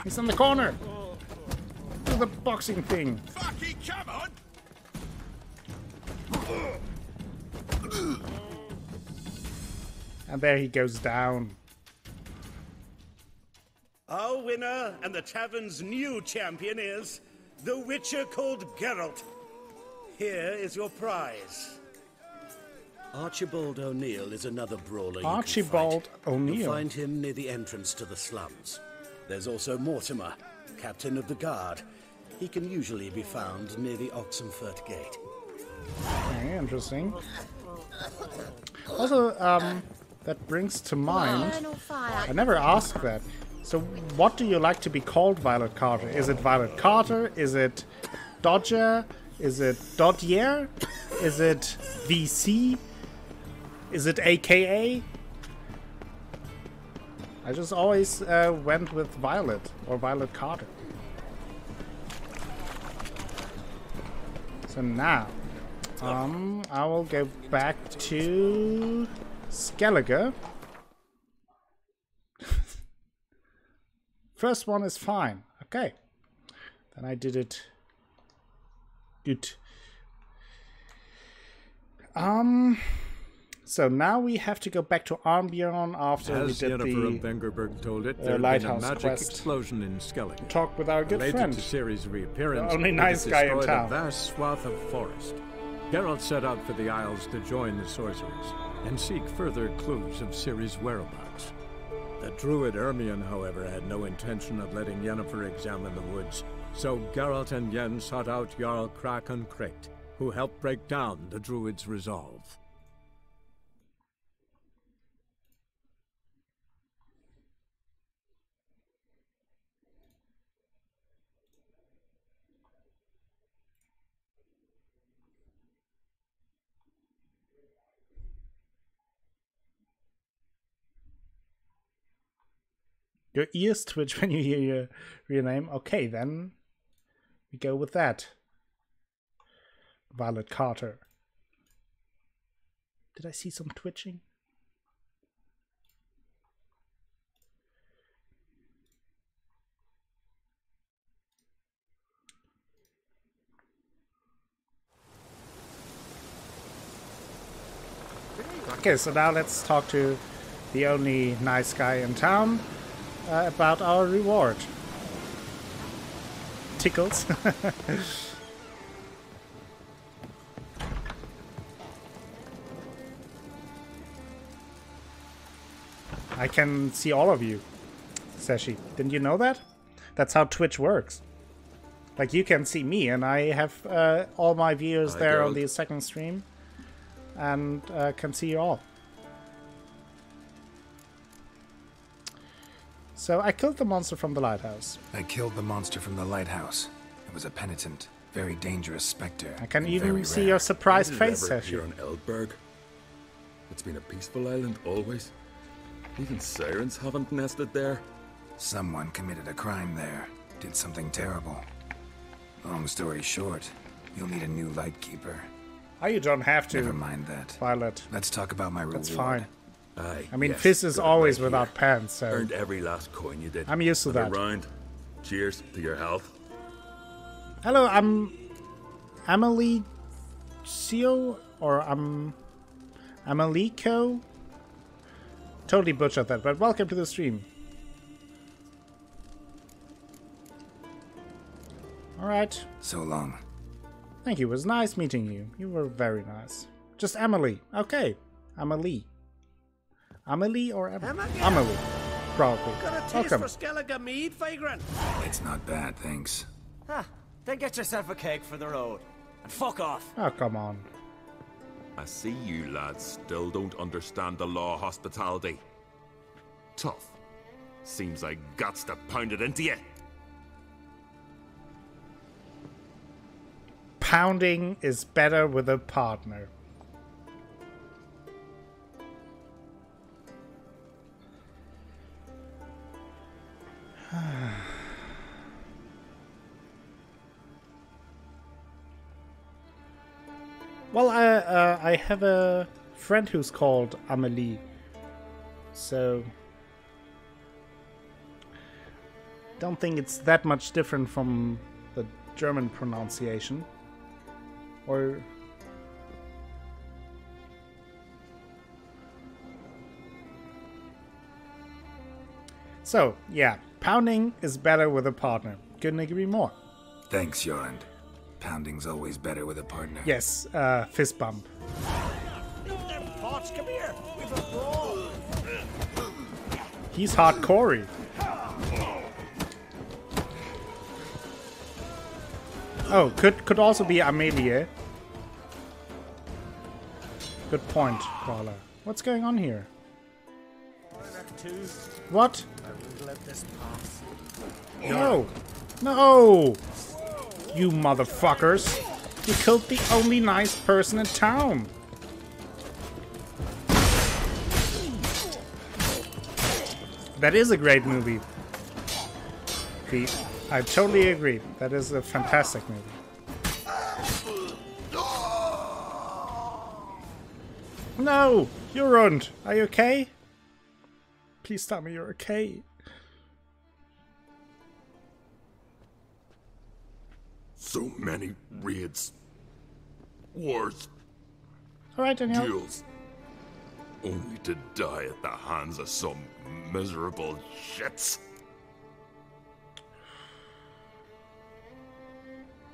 He's in the corner! Do the boxing thing! Fucking come on! And there he goes down. Our winner and the tavern's new champion is the Witcher called Geralt. Here is your prize. Archibald O'Neill is another brawler. Archibald O'Neill. You'll find him near the entrance to the slums. There's also Mortimer, captain of the guard. He can usually be found near the Oxenfurt Gate. Okay, interesting. Also, that brings to mind, I never asked that. So, what do you like to be called, Violet Carter? Is it Violet Carter? Is it Dodger? Is it Dodger? Is it VC? Is it AKA? I just always went with Violet or Violet Carter. So now, I will go back to Skellige. First one is fine. Okay. Then I did it good. So now we have to go back to Arnbjorn after we did Yennefer of Vengerberg told it, there had been a Lighthouse magic quest. explosion in Skellige. Talk with our good Related friend. to Ciri's reappearance, The only it nice guy in destroyed town. a vast swath of forest. Geralt set out for the Isles to join the sorcerers and seek further clues of Ciri's whereabouts. The druid Ermion, however, had no intention of letting Yennefer examine the woods, so Geralt and Yen sought out Jarl Kraken Krayt, who helped break down the druid's resolve. Your ears twitch when you hear your real name. Okay, then we go with that. Violet Carter. Did I see some twitching? Okay, so now let's talk to the only nice guy in town about our reward. Tickles. I can see all of you, says she. Didn't you know that? That's how Twitch works. Like, you can see me, and I have all my viewers there on the second stream, and can see you all. So I killed the monster from the lighthouse. I killed the monster from the lighthouse. It was a penitent, very dangerous specter. I can even see your surprised face, says she. Here on Eldberg. It's been a peaceful island always. Even sirens haven't nested there. Someone committed a crime there. Did something terrible. Long story short, you'll need a new lightkeeper. Oh, you don't have to. Never mind that. Violet. Let's talk about my reward. That's fine. Aye, I mean, yes, Fizz is good, always right without here. pants, so... Earned every last coin you did. I'm used to that. Another round. Cheers to your health. Hello, I'm... Amalie... Cio? Or Amaliko? Totally butchered that, but welcome to the stream. Alright. So long. Thank you, it was nice meeting you. You were very nice. Just Emily. Okay. Amalie. Amelie or Emily? Amelie. Probably. Got a taste Welcome. for Skellige mead, vagrant? It's not bad, thanks. Huh, then get yourself a cake for the road. And fuck off. Oh, come on. I see you lads still don't understand the law of hospitality. Tough. Seems like guts to pound it into you. Pounding is better with a partner. Well, I have a friend who's called Amelie, so don't think it's that much different from the German pronunciation. Or so, yeah. Pounding is better with a partner. Couldn't agree more. Thanks, Jorund. Pounding's always better with a partner. Yes, fist bump. Pots, come here. We've a brawl. He's hardcore. Oh, could also be Amelie. Good point, Crawler. What's going on here? What? I won't let this pass. No! No! You motherfuckers! You killed the only nice person in town! That is a great movie. I totally agree. That is a fantastic movie. No! You're ruined. Are you okay? Please tell me you're okay. So many raids, wars, Alright, Daniel. duels, only to die at the hands of some miserable shits.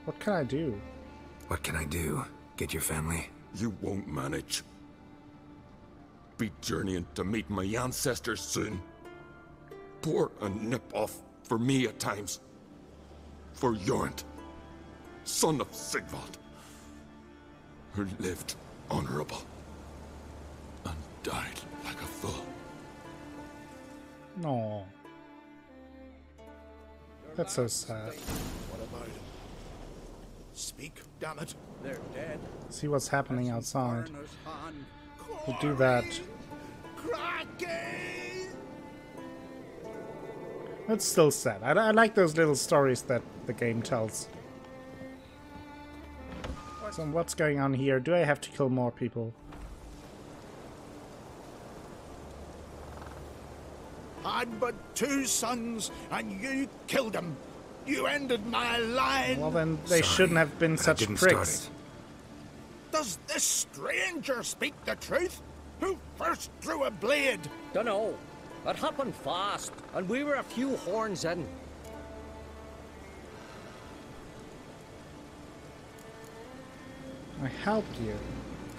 What can I do? What can I do? Get your family? You won't manage. Be journeying to meet my ancestors soon. Pour a nip off for me at times. For Jorund, son of Sigvald, who lived honorable and died like a fool. No. That's so sad. What about him? Speak, damn it. They're dead. See what's happening outside. Foreigner's hand. We'll do that. It's still sad. I like those little stories that the game tells. So what's going on here? Do I have to kill more people? I'd but 2 sons, and you killed them. You ended my line. Well, then they shouldn't have been such didn't pricks. start Does this stranger speak the truth? Who first drew a blade? Dunno. It happened fast, and we were a few horns in. I helped you.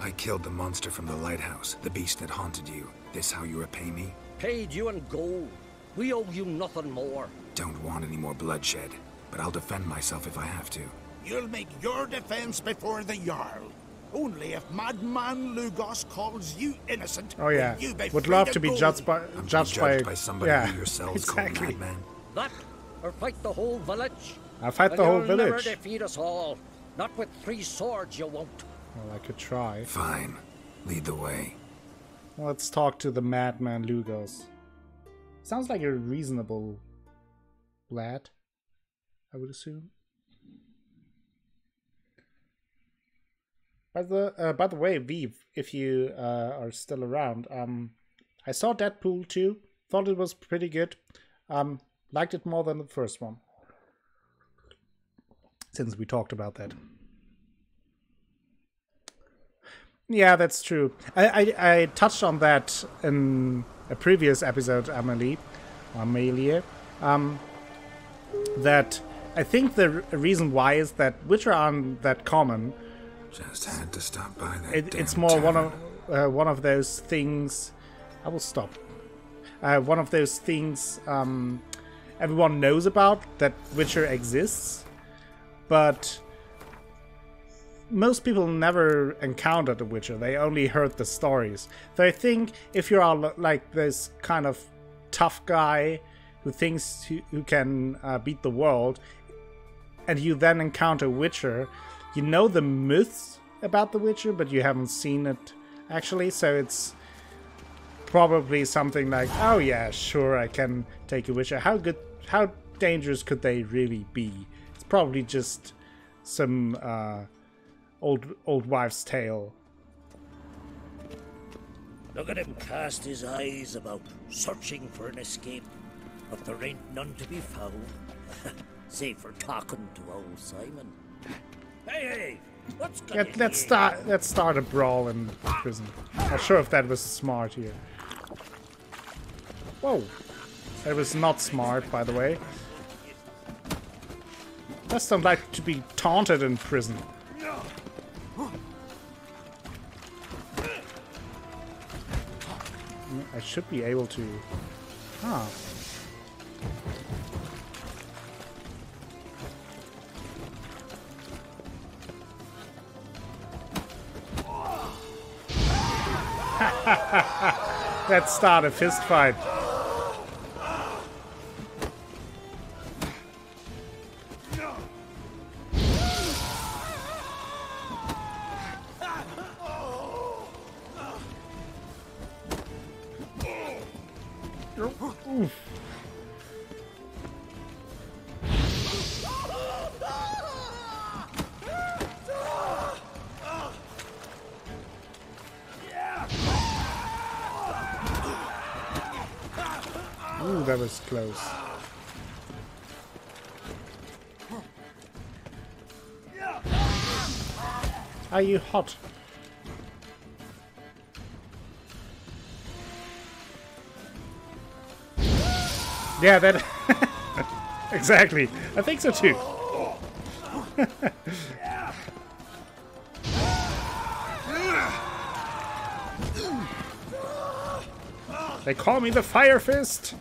I killed the monster from the lighthouse, the beast that haunted you. This how you repay me? Paid you in gold. We owe you nothing more. Don't want any more bloodshed, but I'll defend myself if I have to. You'll make your defense before the Jarl. Only if Madman Lugos calls you innocent. Oh yeah, will you be would free love to to be go. judged by Judged by somebody yeah, who yourselves exactly. call madman. That, or fight the whole village. I'll fight And the whole you'll never village. defeat us all. Not with 3 swords, you won't. Well, I could try. Fine. Lead the way. Let's talk to the madman Lugos. Sounds like a reasonable lad, I would assume. By the way, Viv, if you are still around, I saw Deadpool 2. Thought it was pretty good. Liked it more than the first one. Since we talked about that. Yeah, that's true. I touched on that in a previous episode, Amelie. That I think the reason why is that Witcher aren't that common. Just had to stop by that. It's damn more tavern. one of those things. I will stop. One of those things everyone knows about, that Witcher exists, but most people never encountered a Witcher. They only heard the stories. So I think if you are like this kind of tough guy who thinks who can beat the world, and you then encounter Witcher, you know the myths about the Witcher, but you haven't seen it actually. So it's probably something like, oh yeah, sure, I can take a Witcher. How dangerous could they really be? It's probably just some old wives' tale. Look at him cast his eyes about, searching for an escape. But there ain't none to be found. Save for talking to old Simon. Hey, what's going on? Let's start a brawl in prison. Not sure if that was smart here. Whoa. That was not smart, by the way. Just don't like to be taunted in prison. I should be able to... Ah. Let's start a fist fight. Oof. Ooh, that was close. Are you hot? Yeah, that... exactly. I think so too. They call me the Fire Fist.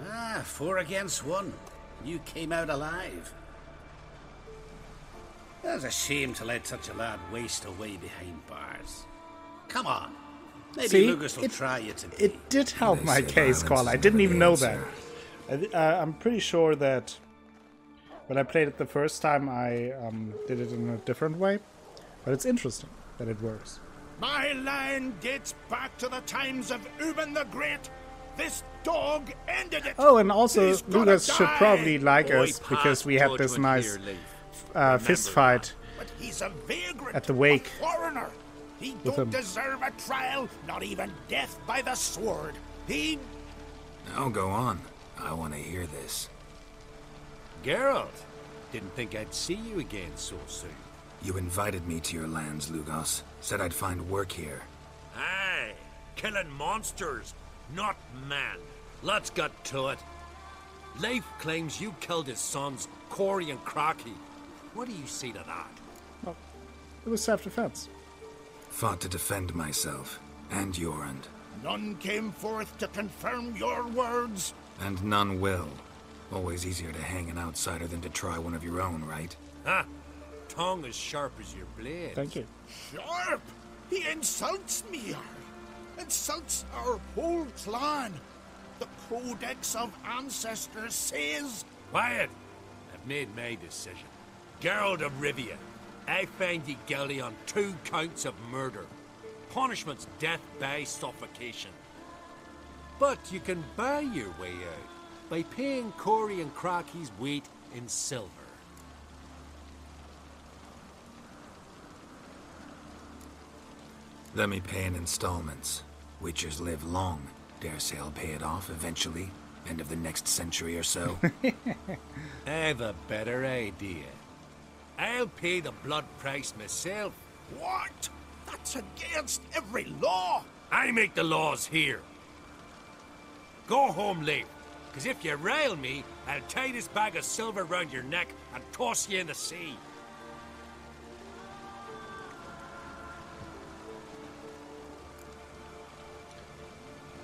Ah, 4 against 1. You came out alive. That's a shame to let such a lad waste away behind bars. Come on. Maybe See, Lucas will try you today. It did help my case, Carl. I didn't even know that. I'm pretty sure that when I played it the first time, I did it in a different way. But it's interesting that it works. My land dates back to the times of Uben the Great. This dog ended it. Oh, and also He's gonna Lucas should die. probably like us because we had this nice fist fight But he's a vagrant, at the wake. a foreigner. He with don't him. deserve a trial, not even death by the sword. He... Now go on. I want to hear this. Geralt, didn't think I'd see you again so soon. You invited me to your lands, Lugos. Said I'd find work here. Aye, killing monsters, not man. Let's get to it. Leif claims you killed his sons, Corey and Crocky. What do you see to that? Well, it was self-defense. Fought to defend myself, and Yorand. None came forth to confirm your words. And none will. Always easier to hang an outsider than to try one of your own, right? Ha! Tongue as sharp as your blade. Thank you. Sharp! He insults me, insults our whole clan. The Codex of Ancestors says... Quiet! I've made my decision. Geralt of Rivia, I find you guilty on 2 counts of murder. Punishment's death by suffocation. But you can buy your way out by paying Corey and Crocky's weight in silver. Let me pay in installments. Witchers live long. Dare say I'll pay it off eventually. End of the next century or so. I've a better idea. I'll pay the blood price myself. What? That's against every law. I make the laws here. Go home, Leif, because if you rile me, I'll tie this bag of silver round your neck and toss you in the sea.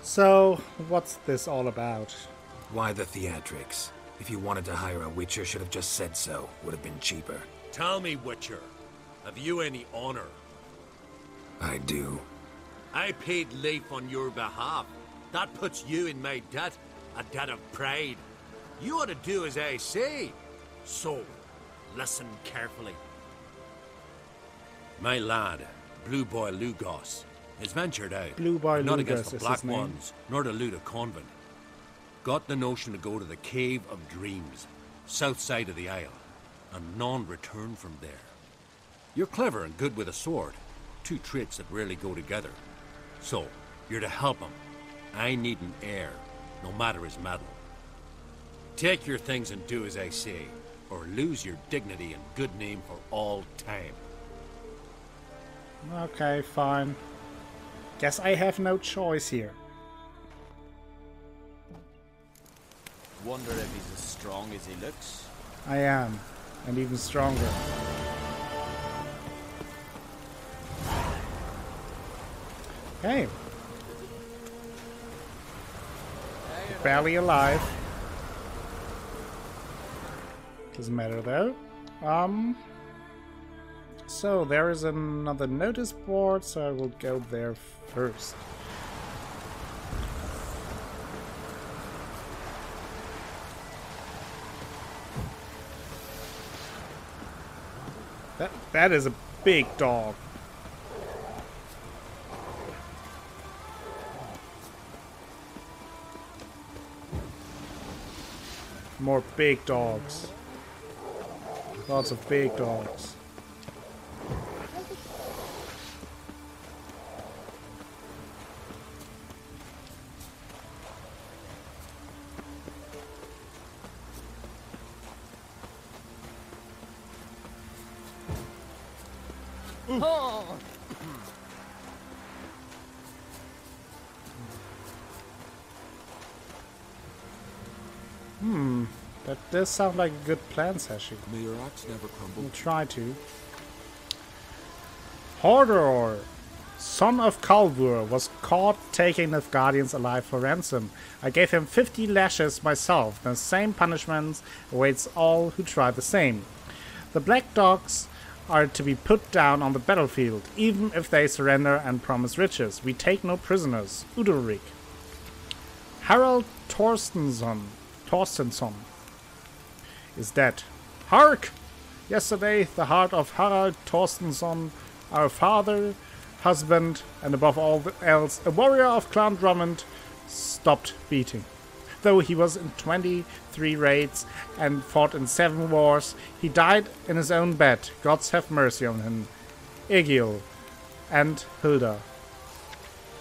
So, what's this all about? Why the theatrics? If you wanted to hire a Witcher, should have just said so. Would have been cheaper. Tell me, Witcher, have you any honor? I do. I paid Leif on your behalf. That puts you in my debt, a debt of pride. You ought to do as I say. So, listen carefully. My lad, Blue Boy Lugos, has ventured out. Blue Boy not Lugos against the is Black his name. Ones, nor to loot a convent. Got the notion to go to the Cave of Dreams, south side of the Isle, and none return from there. You're clever and good with a sword, 2 traits that rarely go together. So, you're to help him. I need an heir, no matter his mettle. Take your things and do as I say, or lose your dignity and good name for all time. Okay, fine. Guess I have no choice here. Wonder if he's as strong as he looks. I am, and even stronger. Okay. Barely alive. Doesn't matter though. So there is another notice board, so I will go there first. That is a big dog. More big dogs. Lots of big dogs. That does sound like a good plan, Sashi. May your axe never crumble. We'll try to. Hordor, son of Kalvur, was caught taking the Guardians alive for ransom. I gave him 50 lashes myself. The same punishment awaits all who try the same. The Black Dogs are to be put down on the battlefield, even if they surrender and promise riches. We take no prisoners. Udalric. Harald Torstensson is dead. Hark! Yesterday, the heart of Harald Torstensson, our father, husband, and above all else, a warrior of Clan Drummond, stopped beating. Though he was in 23 raids and fought in 7 wars, he died in his own bed. Gods have mercy on him. Egil and Hilda.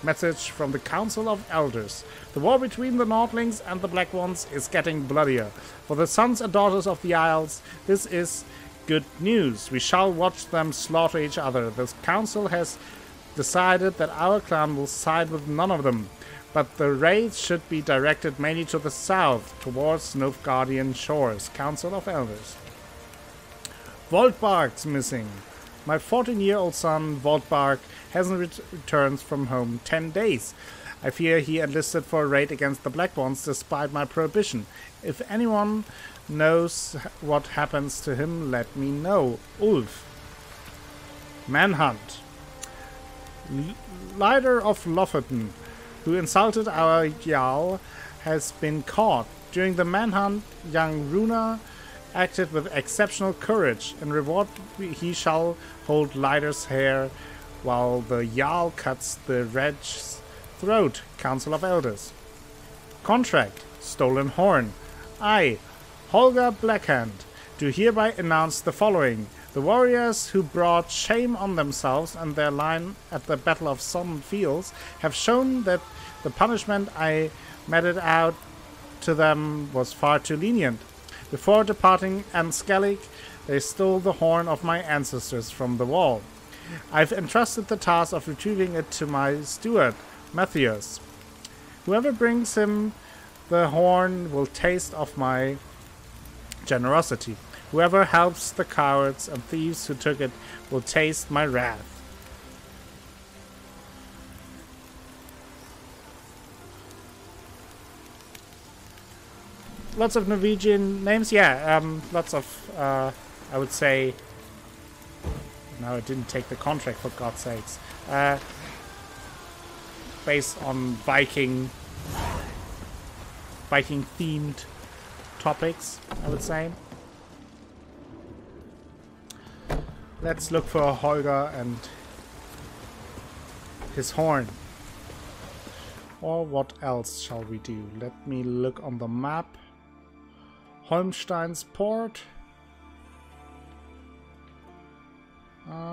Message from the Council of Elders. The war between the Nordlings and the Black Ones is getting bloodier. For the sons and daughters of the Isles, this is good news. We shall watch them slaughter each other. The council has decided that our clan will side with none of them, but the raids should be directed mainly to the south, towards Nilfgaardian shores. Council of Elders. Voltbark's missing. My 14-year-old son, Voltbark, hasn't returned from home 10 days. I fear he enlisted for a raid against the Black Ones despite my prohibition. If anyone knows what happens to him, let me know. Ulf. Manhunt. Leader of Lofoten, who insulted our Jarl, has been caught. During the manhunt, young Runa acted with exceptional courage. In reward, he shall hold Leader's hair while the Jarl cuts the wretch's throat. Council of Elders. Contract. Stolen Horn. I, Holger Blackhand, do hereby announce the following. The warriors who brought shame on themselves and their line at the Battle of Somme Fields have shown that the punishment I meted out to them was far too lenient. Before departing Anskellig, they stole the horn of my ancestors from the wall. I've entrusted the task of retrieving it to my steward, Matthias. Whoever brings him the horn will taste of my generosity. Whoever helps the cowards and thieves who took it will taste my wrath. Lots of Norwegian names, yeah. Lots of, I would say. No, I didn't take the contract, for God's sakes. Based on Viking themed topics, I would say. Let's look for Holger and his horn. Or what else shall we do? Let me look on the map. Holmstein's Port.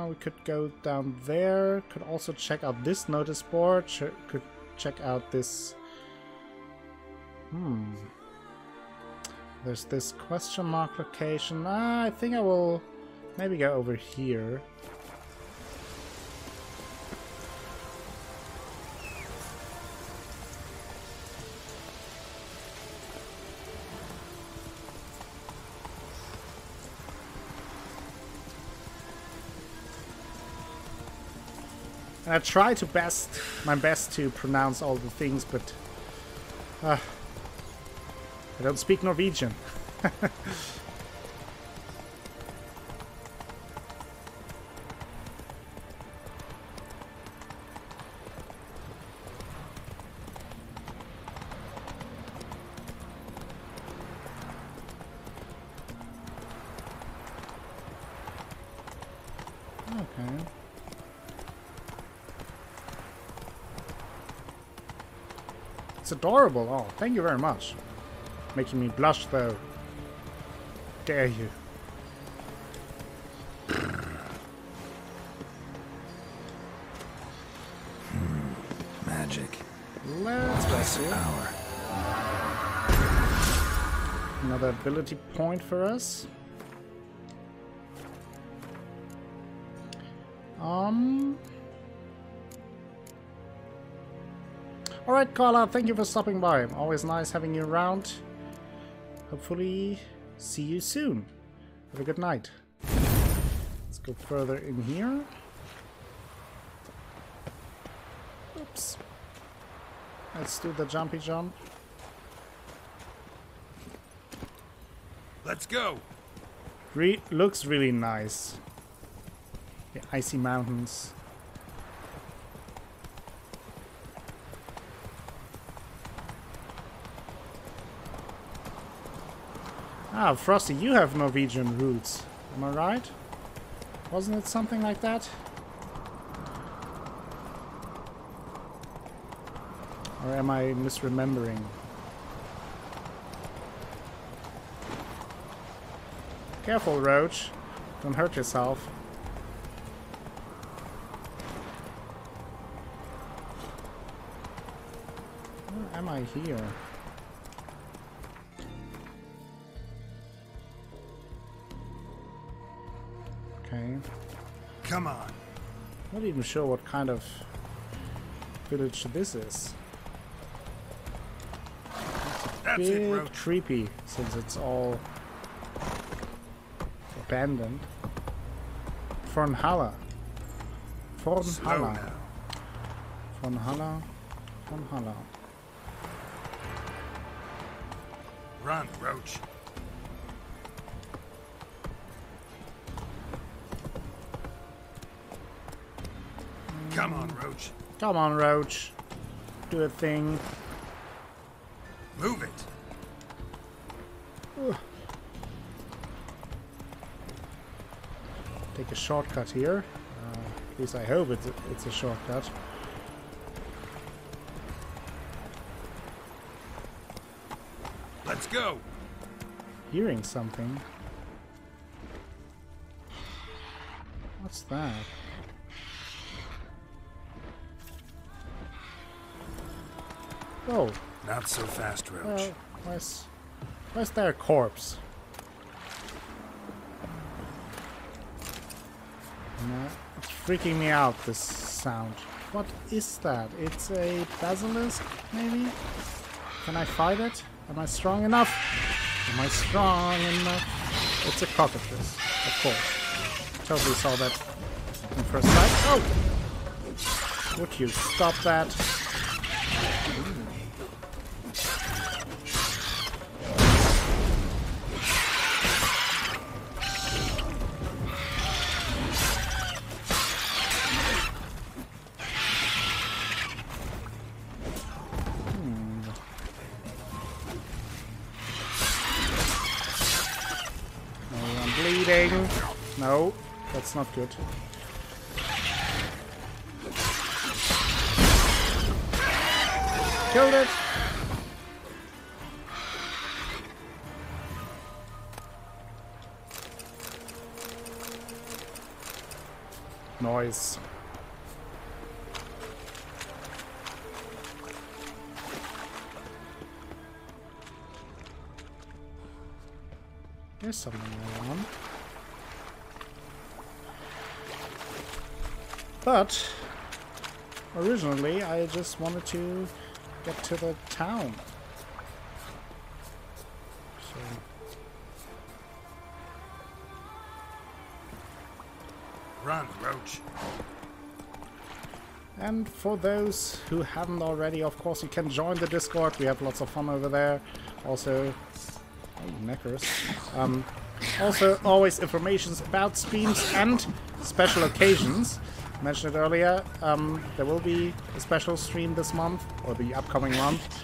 We could go down there. Could also check out this notice board. Could check out this. There's this question mark location. I think I will maybe go over here. And I try my best to pronounce all the things, but I don't speak Norwegian. Okay. It's adorable. Oh, thank you very much. Making me blush, though. Dare you. Magic. Let's Plus power. Another ability point for us. Alright, Carla, thank you for stopping by. Always nice having you around. Hopefully, see you soon. Have a good night. Let's go further in here. Oops. Let's do the jumpy jump. Let's go. Looks really nice. The icy mountains. Ah, Frosty, you have Norwegian roots. Am I right? Wasn't it something like that? Or am I misremembering? Careful, Roach. Don't hurt yourself. Where am I here? Okay. Come on. Not even sure what kind of village this is. That's It's a it, bit Roach. creepy since it's all abandoned. Fornhalla. Fornhalla. Fornhalla. Fornhalla. Run, Roach. Come on, Roach. Come on, Roach. Do a thing. Move it. Ugh. Take a shortcut here. At least I hope it's a shortcut. Let's go. Hearing something. What's that? Oh. Not so fast, Roach. Where's their corpse? No, it's freaking me out, this sound. What is that? It's a basilisk, maybe? Can I fight it? Am I strong enough? Am I strong enough? It's a cockatrice, of course. Totally saw that in first sight. Oh! Would you stop that? No, that's not good. Killed it! Noise. There's something around. But originally I just wanted to get to the town. So run, Roach. and for those who haven't already, of course, you can join the Discord. We have lots of fun over there. Also, oh, neckers. Also, always informations about streams and special occasions. I mentioned it earlier. There will be a special stream this month, or the upcoming month,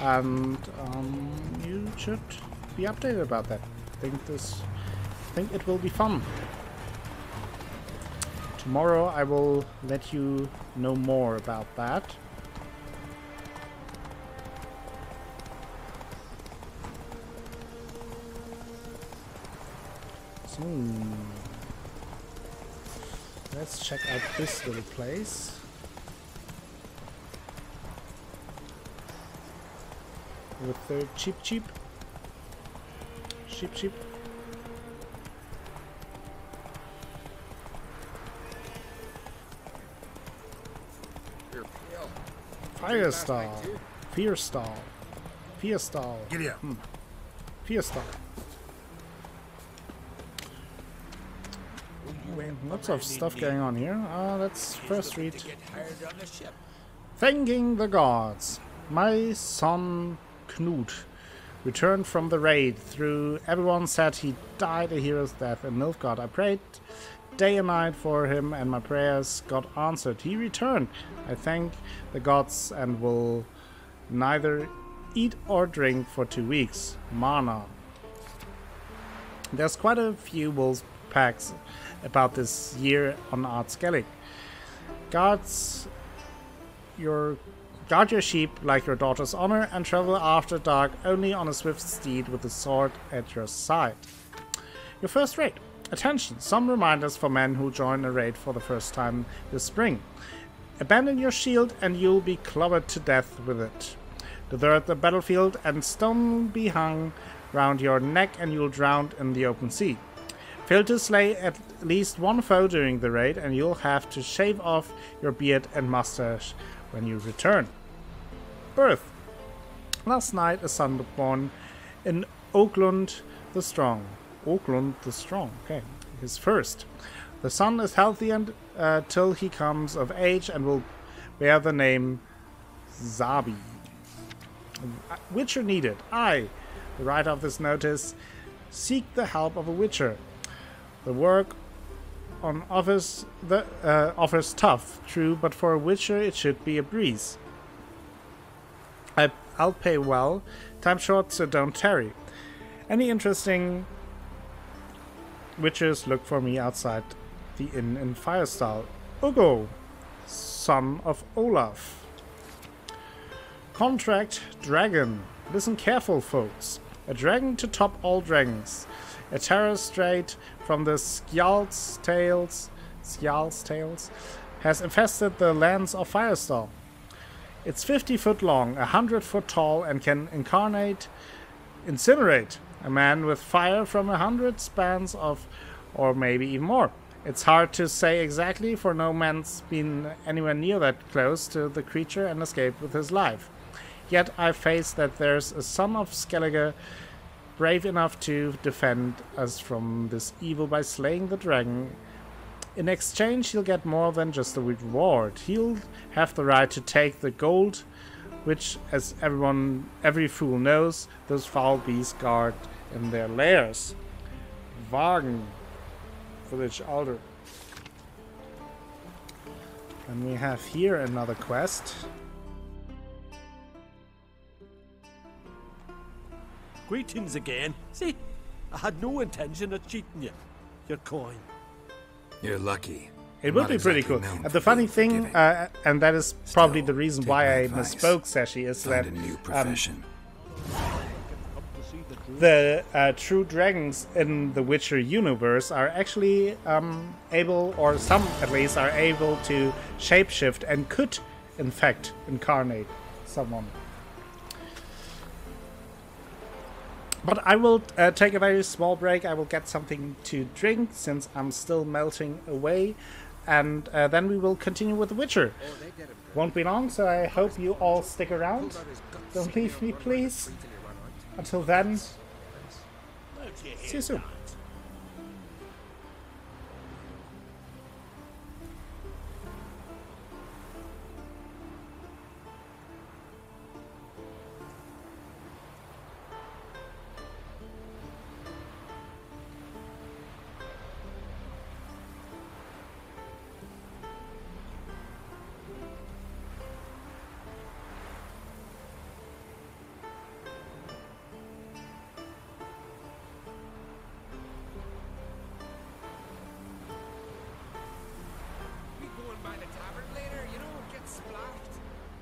and you should be updated about that. I think it will be fun. Tomorrow I will let you know more about that. So, let's check out this little place. With the cheap. Firestall. Fearstall. Giddy up. Fearstall. Lots of stuff going on here. Let's first read. Thanking the gods. My son Knut returned from the raid. Through everyone said he died a hero's death in Nilfgaard. I prayed day and night for him, and my prayers got answered. He returned. I thank the gods and will neither eat or drink for 2 weeks. Mana. There's quite a few wolf packs about this year on Artskellig. Guard your sheep like your daughter's honor, and travel after dark only on a swift steed with a sword at your side. Your first raid. Attention, some reminders for men who join a raid for the first time this spring. Abandon your shield and you'll be clobbered to death with it. Desert the battlefield and stone will be hung round your neck and you'll drown in the open sea. Fail to slay at least one foe during the raid and you'll have to shave off your beard and mustache when you return. Birth. Last night a son was born in Oaklund the Strong. Okay. His first. The son is healthy and till he comes of age and will bear the name Zabi. Witcher needed. I, the writer of this notice, seek the help of a witcher. The work on offers tough, true, but for a witcher it should be a breeze. I'll pay well. Time short, so don't tarry. Any interesting witches, look for me outside the inn in Firestall. Ugo, son of Olaf. Contract dragon. Listen careful, folks. A dragon to top all dragons. A terror straight from the Skjald's Tales has infested the lands of Firestall. It's 50 foot long, 100 foot tall, and can incinerate a man with fire from 100 spans of, or maybe even more. It's hard to say exactly, for no man's been anywhere near that close to the creature and escaped with his life. Yet I face that there's a son of Skellige brave enough to defend us from this evil by slaying the dragon. In exchange, he'll get more than just a reward. He'll have the right to take the gold, which, as every fool knows, those foul beasts guard in their lairs. Wagen, village altar. And we have here another quest. Greetings again. See, I had no intention of cheating you. Your coin. You're lucky. It would be pretty cool. And the funny thing, and that is probably the reason why I misspoke, Sashi, is that the true dragons in the Witcher universe are actually able, or some at least, are able to shapeshift and could, in fact, incarnate someone. But I will take a very small break. I will get something to drink since I'm still melting away. And then we will continue with The Witcher. Won't be long, so I hope you all stick around. Don't leave me, please. Until then, see you soon.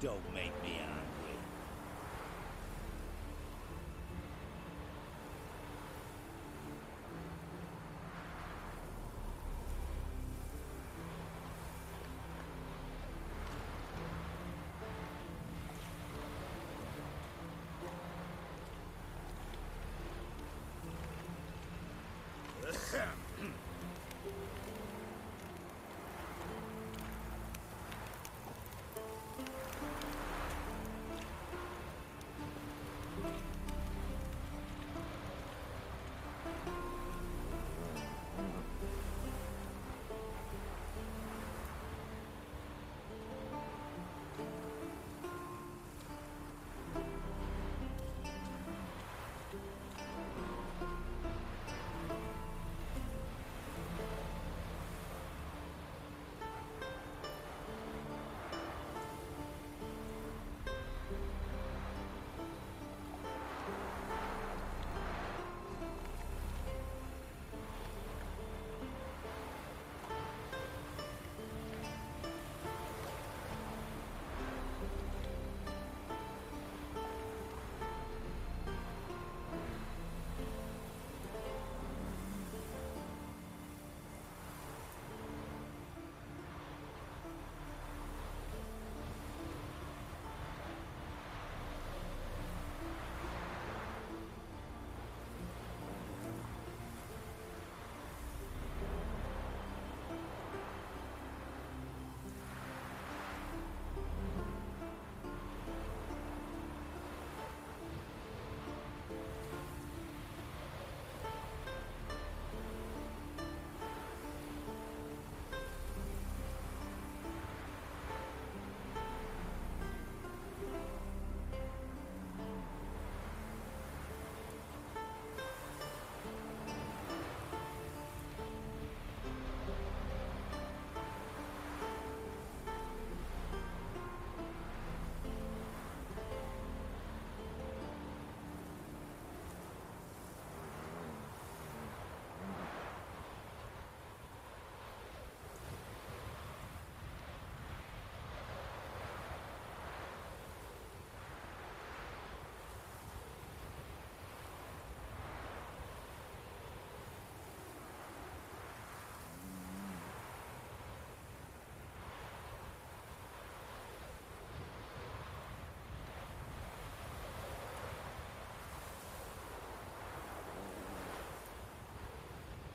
Don't make me angry.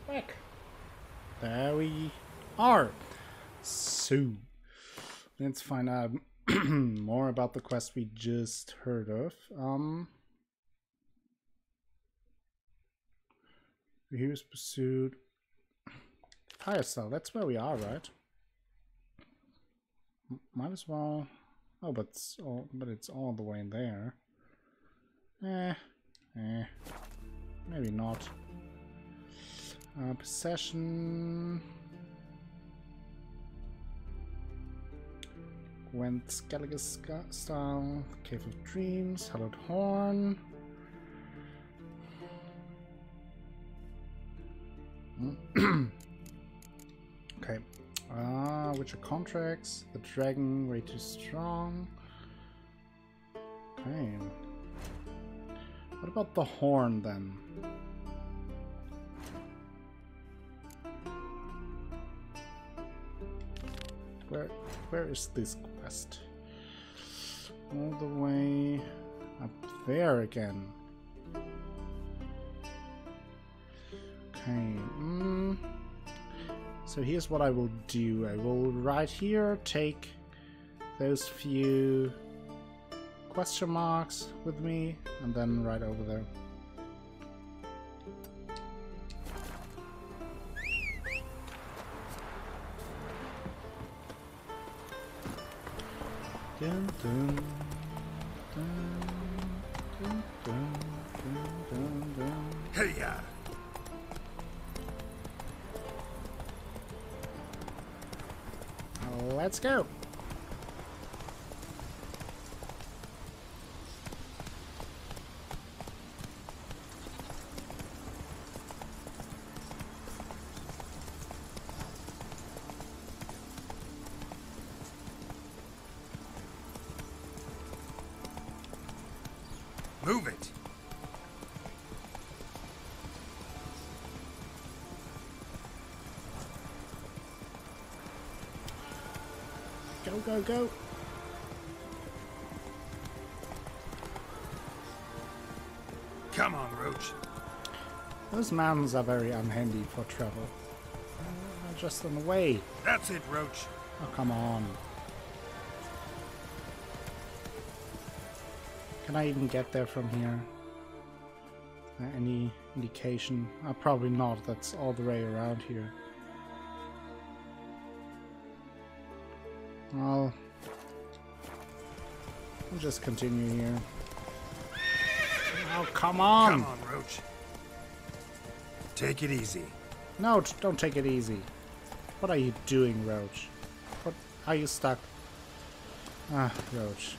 Back. There we are. So, let's find out more about the quest we just heard of. Here's pursued. Fire cell. That's where we are, right? Might as well. Oh, but it's all the way in there. Maybe not. Possession. Gwent Skellige style. Cave of Dreams. Hallowed Horn. Okay. Witcher contracts. The dragon way too strong. Okay. What about the horn then? Where is this quest? All the way up there again. Okay. So here's what I will do. I will right here take those few question marks with me and then right over there. Dun, dun, dun, dun, dun, dun, dun. Hey-ya! Let's go. Move it! Go, go, go. Come on, Roach. Those mountains are very unhandy for travel. They're just in the way. That's it, Roach. Oh, come on. Can I even get there from here? Any indication? Probably not. That's all the way around here. Well, I'll just continue here. Oh, come on! Come on, Roach. Take it easy. No, don't take it easy. What are you doing, Roach? What? Are you stuck? Ah, Roach.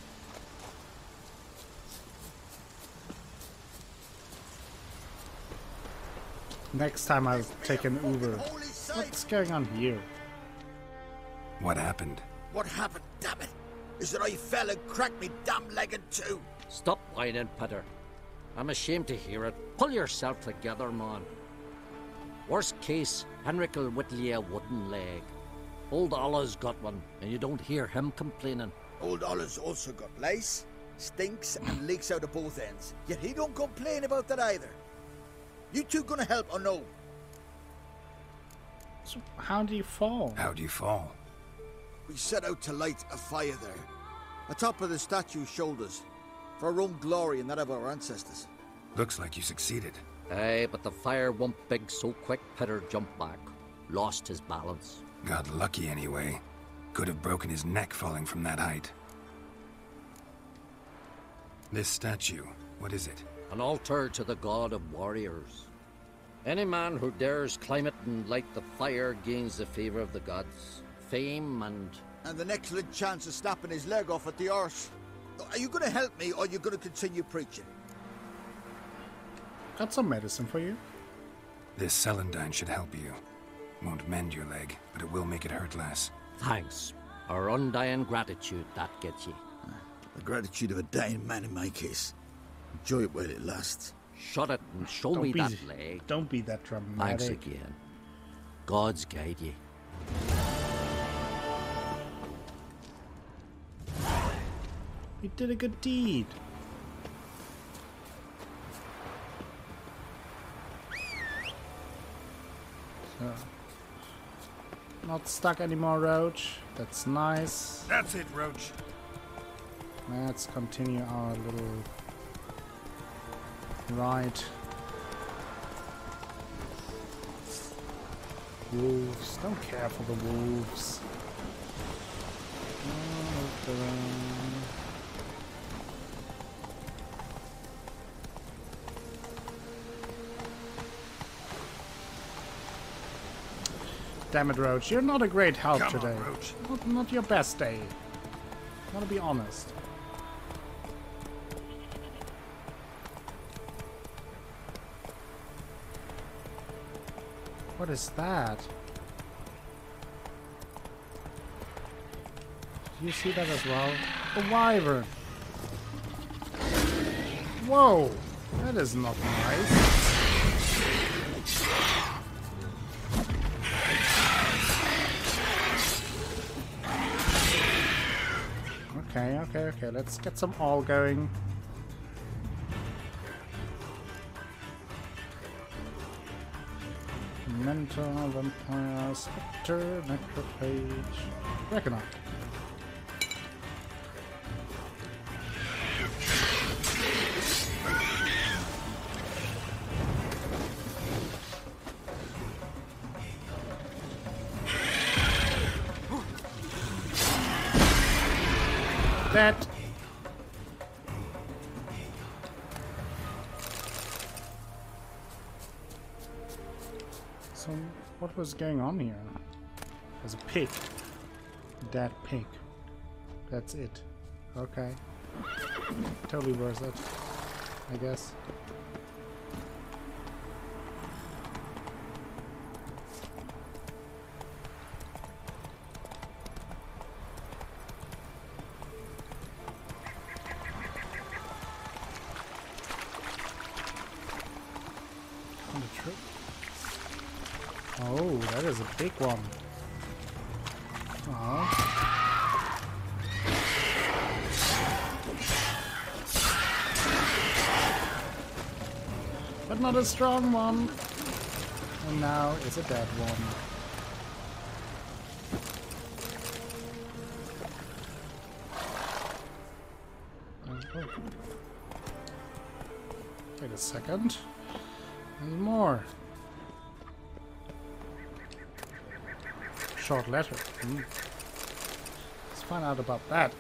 Next time I'll take an Uber. What's going on here? What happened? What happened, damn it? Is that I fell and cracked me damn leg in two. Stop whining, Peter. I'm ashamed to hear it. Pull yourself together, man. Worst case, Henrik'll whittle you a wooden leg. Old Ollah's got one, and you don't hear him complaining. Old Ollah's also got lice, stinks, and leaks out of both ends. Yet he don't complain about that either. You two gonna help or no? So how do you fall? How do you fall? We set out to light a fire there, atop of the statue's shoulders, for our own glory and that of our ancestors. Looks like you succeeded. Aye, but the fire went big so quick Peter jumped back. Lost his balance. Got lucky anyway. Could have broken his neck falling from that height. This statue, what is it? An altar to the god of warriors. Any man who dares climb it and light the fire gains the favour of the gods. Fame and an excellent chance of snapping his leg off at the arse. Are you gonna help me or are you gonna continue preaching? Got some medicine for you. This celandine should help you. Won't mend your leg, but it will make it hurt less. Thanks. Our undying gratitude, that gets you. The gratitude of a dying man in my case. Enjoy it while it lasts. Shut it and show me that leg. Don't be that dramatic. Thanks again. God's guide you. You did a good deed. So, not stuck anymore, Roach. That's nice. That's it, Roach. Let's continue our little ride. Wolves. Don't care for the wolves. Damn it, Roach. You're not a great help Come today. on, Roach. Not your best day. I want to be honest. What is that? Did you see that as well? A wyvern. Whoa! That is not nice. Okay. Let's get some all going. Mentor, vampire, spectre, necrophage. Recognize. That. So, what was going on here? There's a pig. A dead pig. That's it. Okay. Totally worth it, I guess. Oh, that is a big one. Oh. But not a strong one. And now it's a dead one. Oh. Wait a second. There's more. Short letter. Let's find out about that.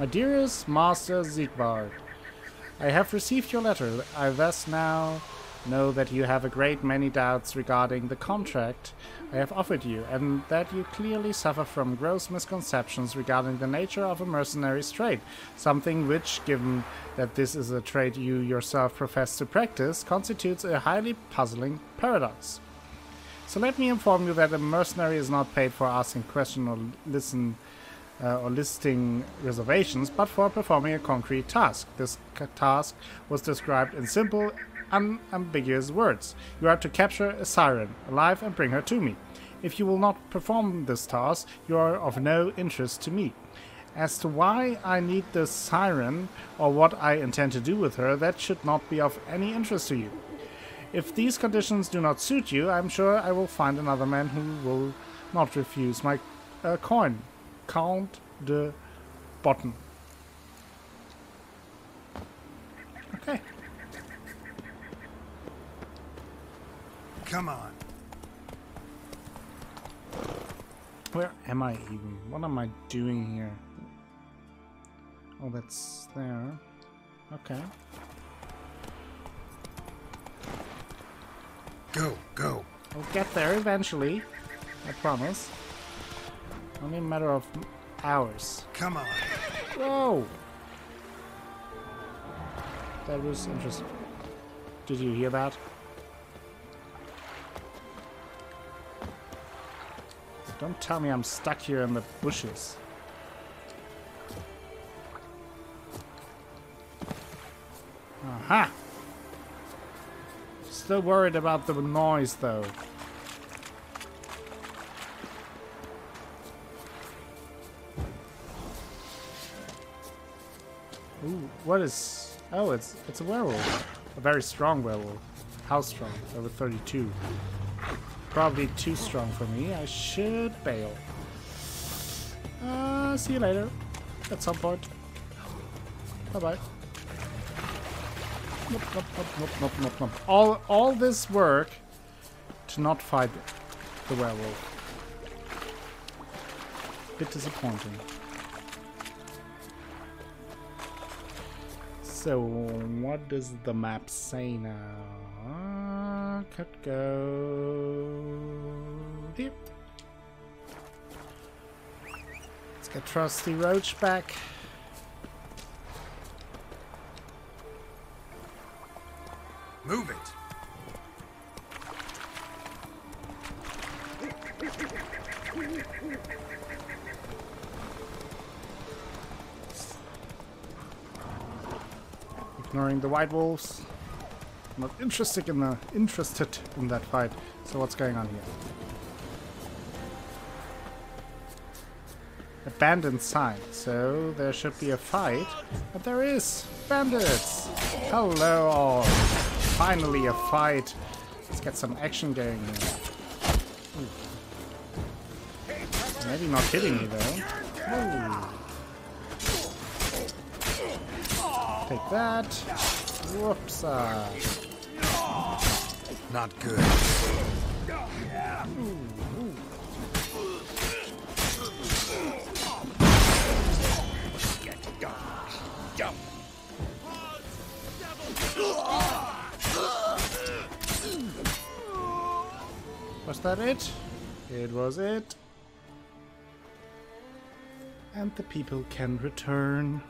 My dearest Master Siegward, I have received your letter. I thus now know that you have a great many doubts regarding the contract I have offered you, and that you clearly suffer from gross misconceptions regarding the nature of a mercenary's trade, something which, given that this is a trade you yourself profess to practice, constitutes a highly puzzling paradox. So let me inform you that a mercenary is not paid for asking questions or listing reservations, but for performing a concrete task. This task was described in simple, unambiguous words. You are to capture a siren, alive, and bring her to me. If you will not perform this task, you are of no interest to me. As to why I need the siren, or what I intend to do with her, that should not be of any interest to you. If these conditions do not suit you, I'm sure I will find another man who will not refuse my coin. Count the button. Okay. Come on. Where am I even? What am I doing here? Oh, that's there. Okay. Go. We'll get there eventually. I promise. Only a matter of hours. Come on. Whoa! That was interesting. Did you hear that? Don't tell me I'm stuck here in the bushes. Aha! Still worried about the noise, though. Ooh, what is... Oh, it's a werewolf. A very strong werewolf. How strong? Over 32. Probably too strong for me. I should bail. See you later. At some point. Bye-bye. Nope. All this work to not fight the werewolf. Bit disappointing. So, what does the map say now? Could go here. Let's get Trusty Roach back. Move it. Ignoring the white wolves. Not interested in that fight. So what's going on here? Abandoned sign. So there should be a fight. But there is. Bandits! Hello all. Finally a fight. Let's Get some action going here. Ooh. Maybe not hitting me though. Ooh. Take that. Whoops. Not good. Jump. Was that it? It was it. And the people can return.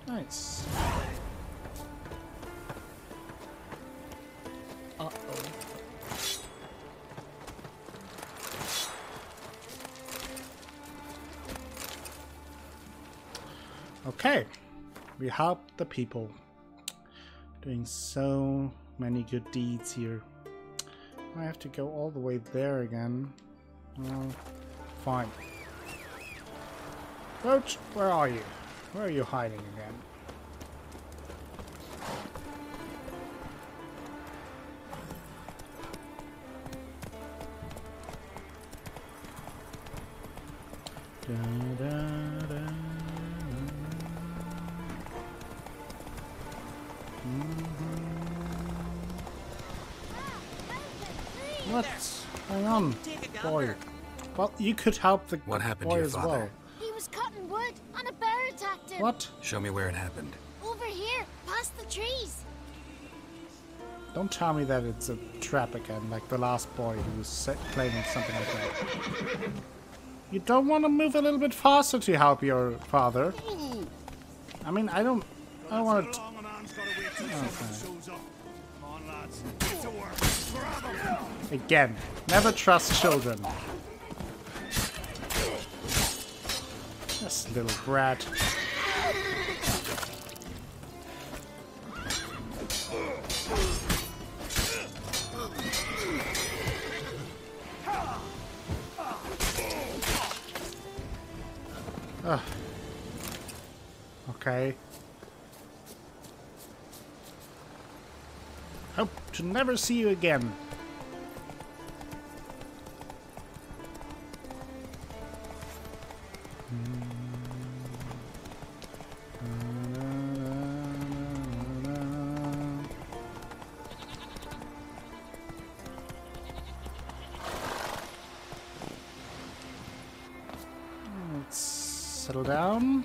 Nice. Uh-oh. Okay. We helped the people. Doing so many good deeds here. I have to go all the way there again. Oh, fine. Roach, where are you? Where are you hiding again? Da, da, da. What's going on, boy? Well, you could help the What happened boy to your as father? well. He was cutting wood and a bear attacked him. What? Show me where it happened. Over here, past the trees. Don't tell me that it's a trap again, like the last boy who was claiming something like that. You don't want to move a little bit faster to help your father? I mean, I don't want to... Again, never trust children. This little brat. Ugh. Okay. Hope to never see you again. Let's settle down.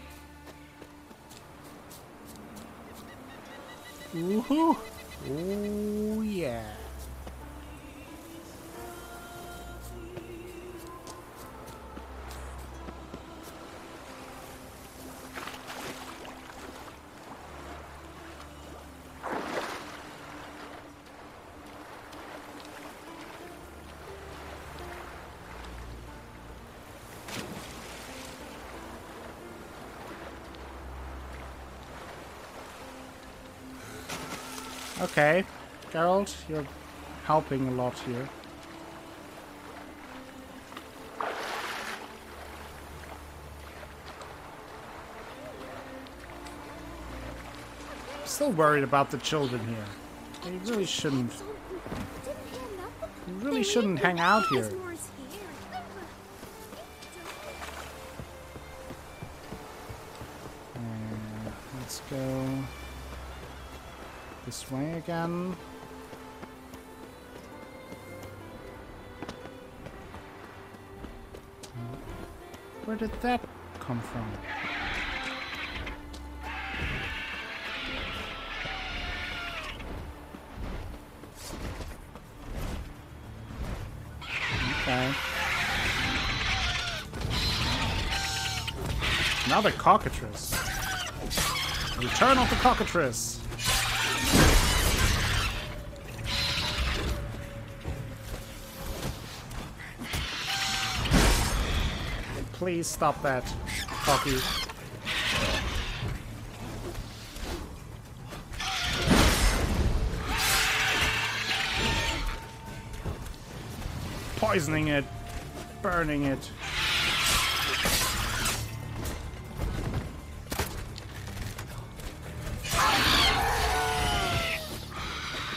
Woohoo! Oh yeah. Okay, Geralt, you're helping a lot here. Still worried about the children here. They really shouldn't. You really shouldn't hang out here. Let's go this way again. Where did that come from? Okay. Now the cockatrice. Return of the cockatrice. Please stop that, Cocky. poisoning it, burning it.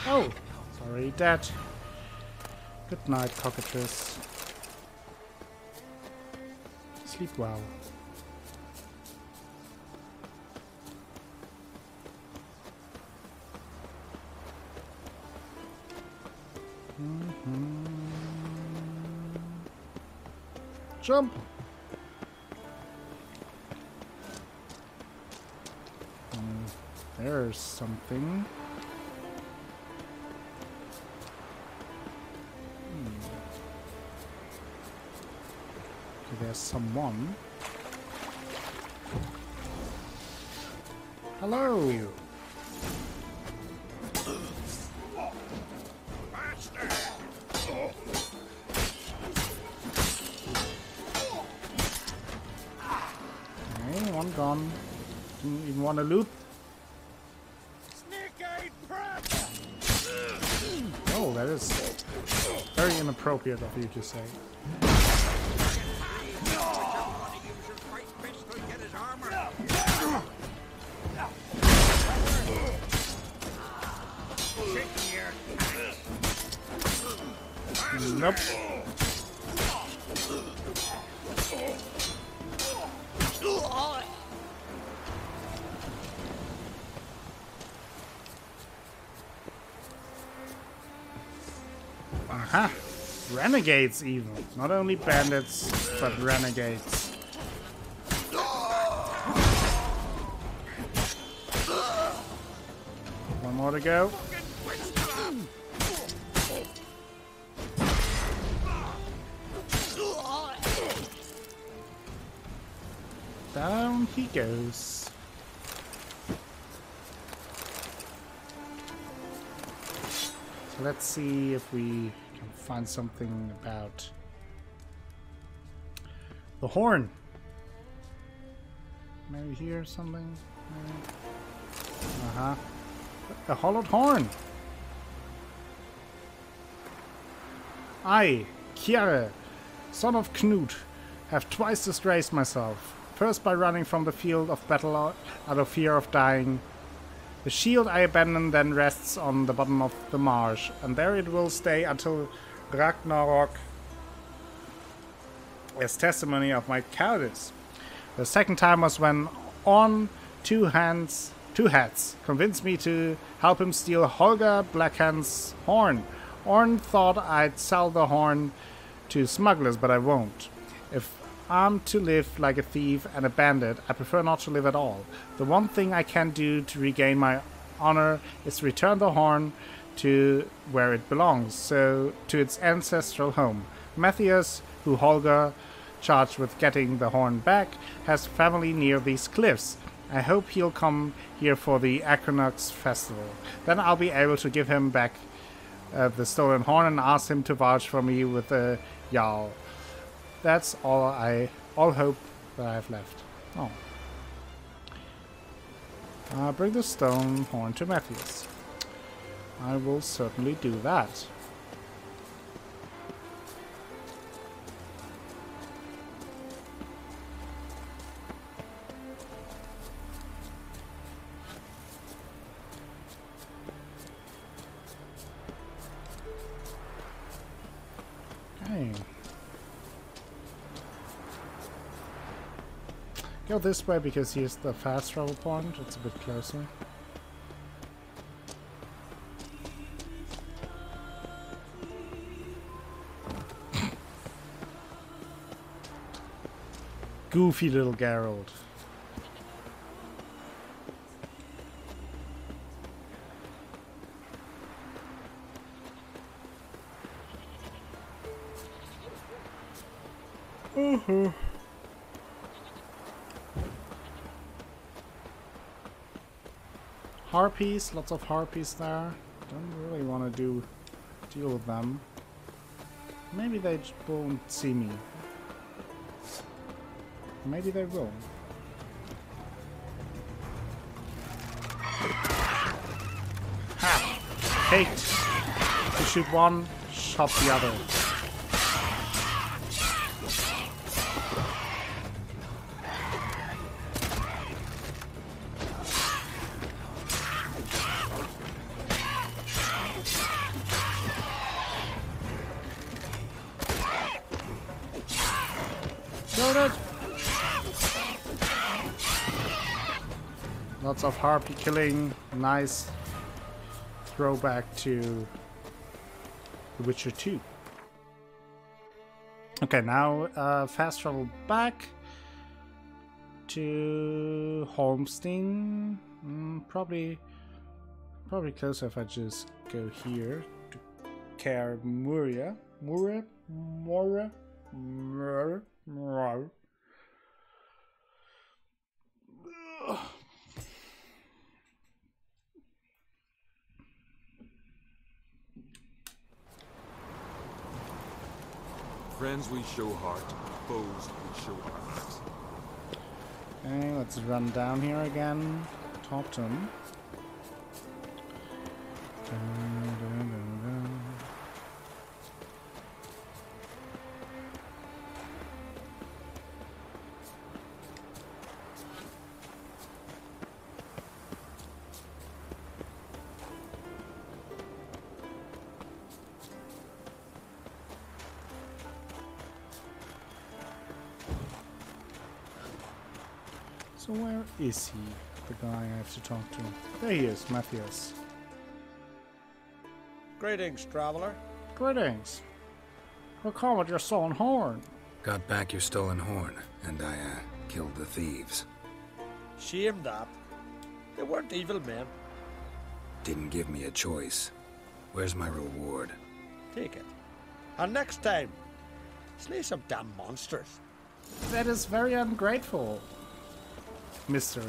Oh, it's already dead. Good night, cockatrice. Sleep well. Jump! There's something. Okay, there's someone. Hello! Okay, one gone. Didn't even want to loot. Oh, that is very inappropriate of you to say. Nope. Aha! Renegades even. Not only bandits, but renegades. One more to go. Down he goes. So let's see if we can find something about the horn. Maybe here something. Uh-huh. A hollowed horn. I, Kjare, son of Knut, have twice disgraced myself. First by running from the field of battle out of fear of dying. The shield I abandon then rests on the bottom of the marsh, and there it will stay until Ragnarok as testimony of my cowardice. The second time was when On Two Hats convinced me to help him steal Holger Blackhand's horn. Orn thought I'd sell the horn to smugglers, but I won't. If I'm to live like a thief and a bandit, I prefer not to live at all. The one thing I can do to regain my honor is to return the horn to where it belongs, so to its ancestral home. Matthias, who Holger charged with getting the horn back, has family near these cliffs. I hope he'll come here for the Equinox festival. Then I'll be able to give him back the stolen horn and ask him to vouch for me with a Jarl. That's all hope that I have left. Oh. Bring the stone horn to Matthias. I will certainly do that. Okay. Go this way because here's the fast travel point. It's a bit closer. Goofy little Geralt. Harpies, lots of harpies there. Don't really want to deal with them. Maybe they won't see me. Maybe they will. Ha! Hate to shoot one, shot the other. Lots of harpy killing. Nice throwback to The Witcher 2. Okay, now fast travel back to Holmstein. Probably closer if I just go here to Kaer Muria. Friends we show heart, foes we show arms. Okay, let's run down here again. Talk to him. So where is he, the guy I have to talk to? There he is, Matthias. Greetings, traveler. Greetings. Recovered your stolen horn. Got back your stolen horn, and I, killed the thieves. Shame that. They weren't evil men. Didn't give me a choice. Where's my reward? Take it. And next time, slay some damn monsters. That is very ungrateful, mister.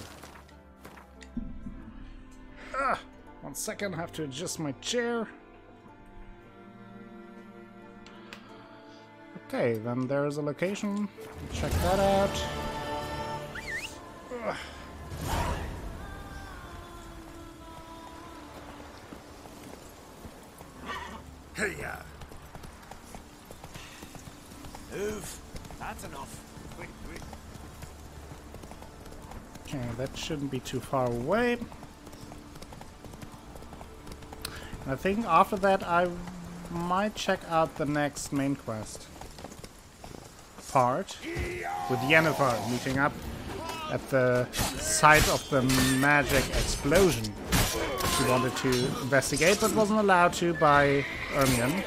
1 second, I have to adjust my chair. Okay, then there's a location. Check that out. Hey-ya! Move. That's enough. Quick, quick. Okay, that shouldn't be too far away. And I think after that I might check out the next main quest part with Yennefer meeting up at the site of the magic explosion. She wanted to investigate but wasn't allowed to by Ermion.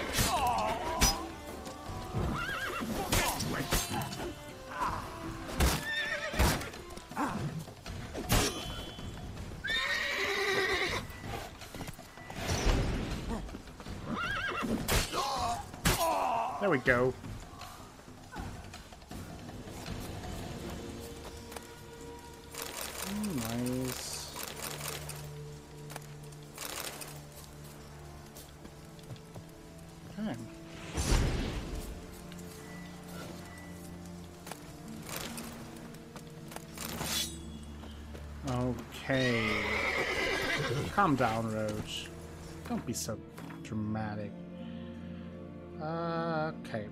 There we go. Nice. Okay. Okay. Calm down, Roach. Don't be so dramatic. Okay.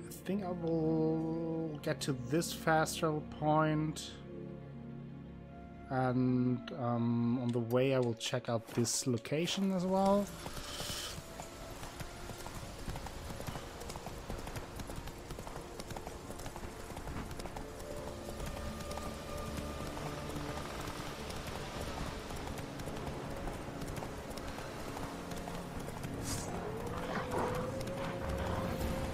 I think I will get to this fast travel point, and on the way I will check out this location as well.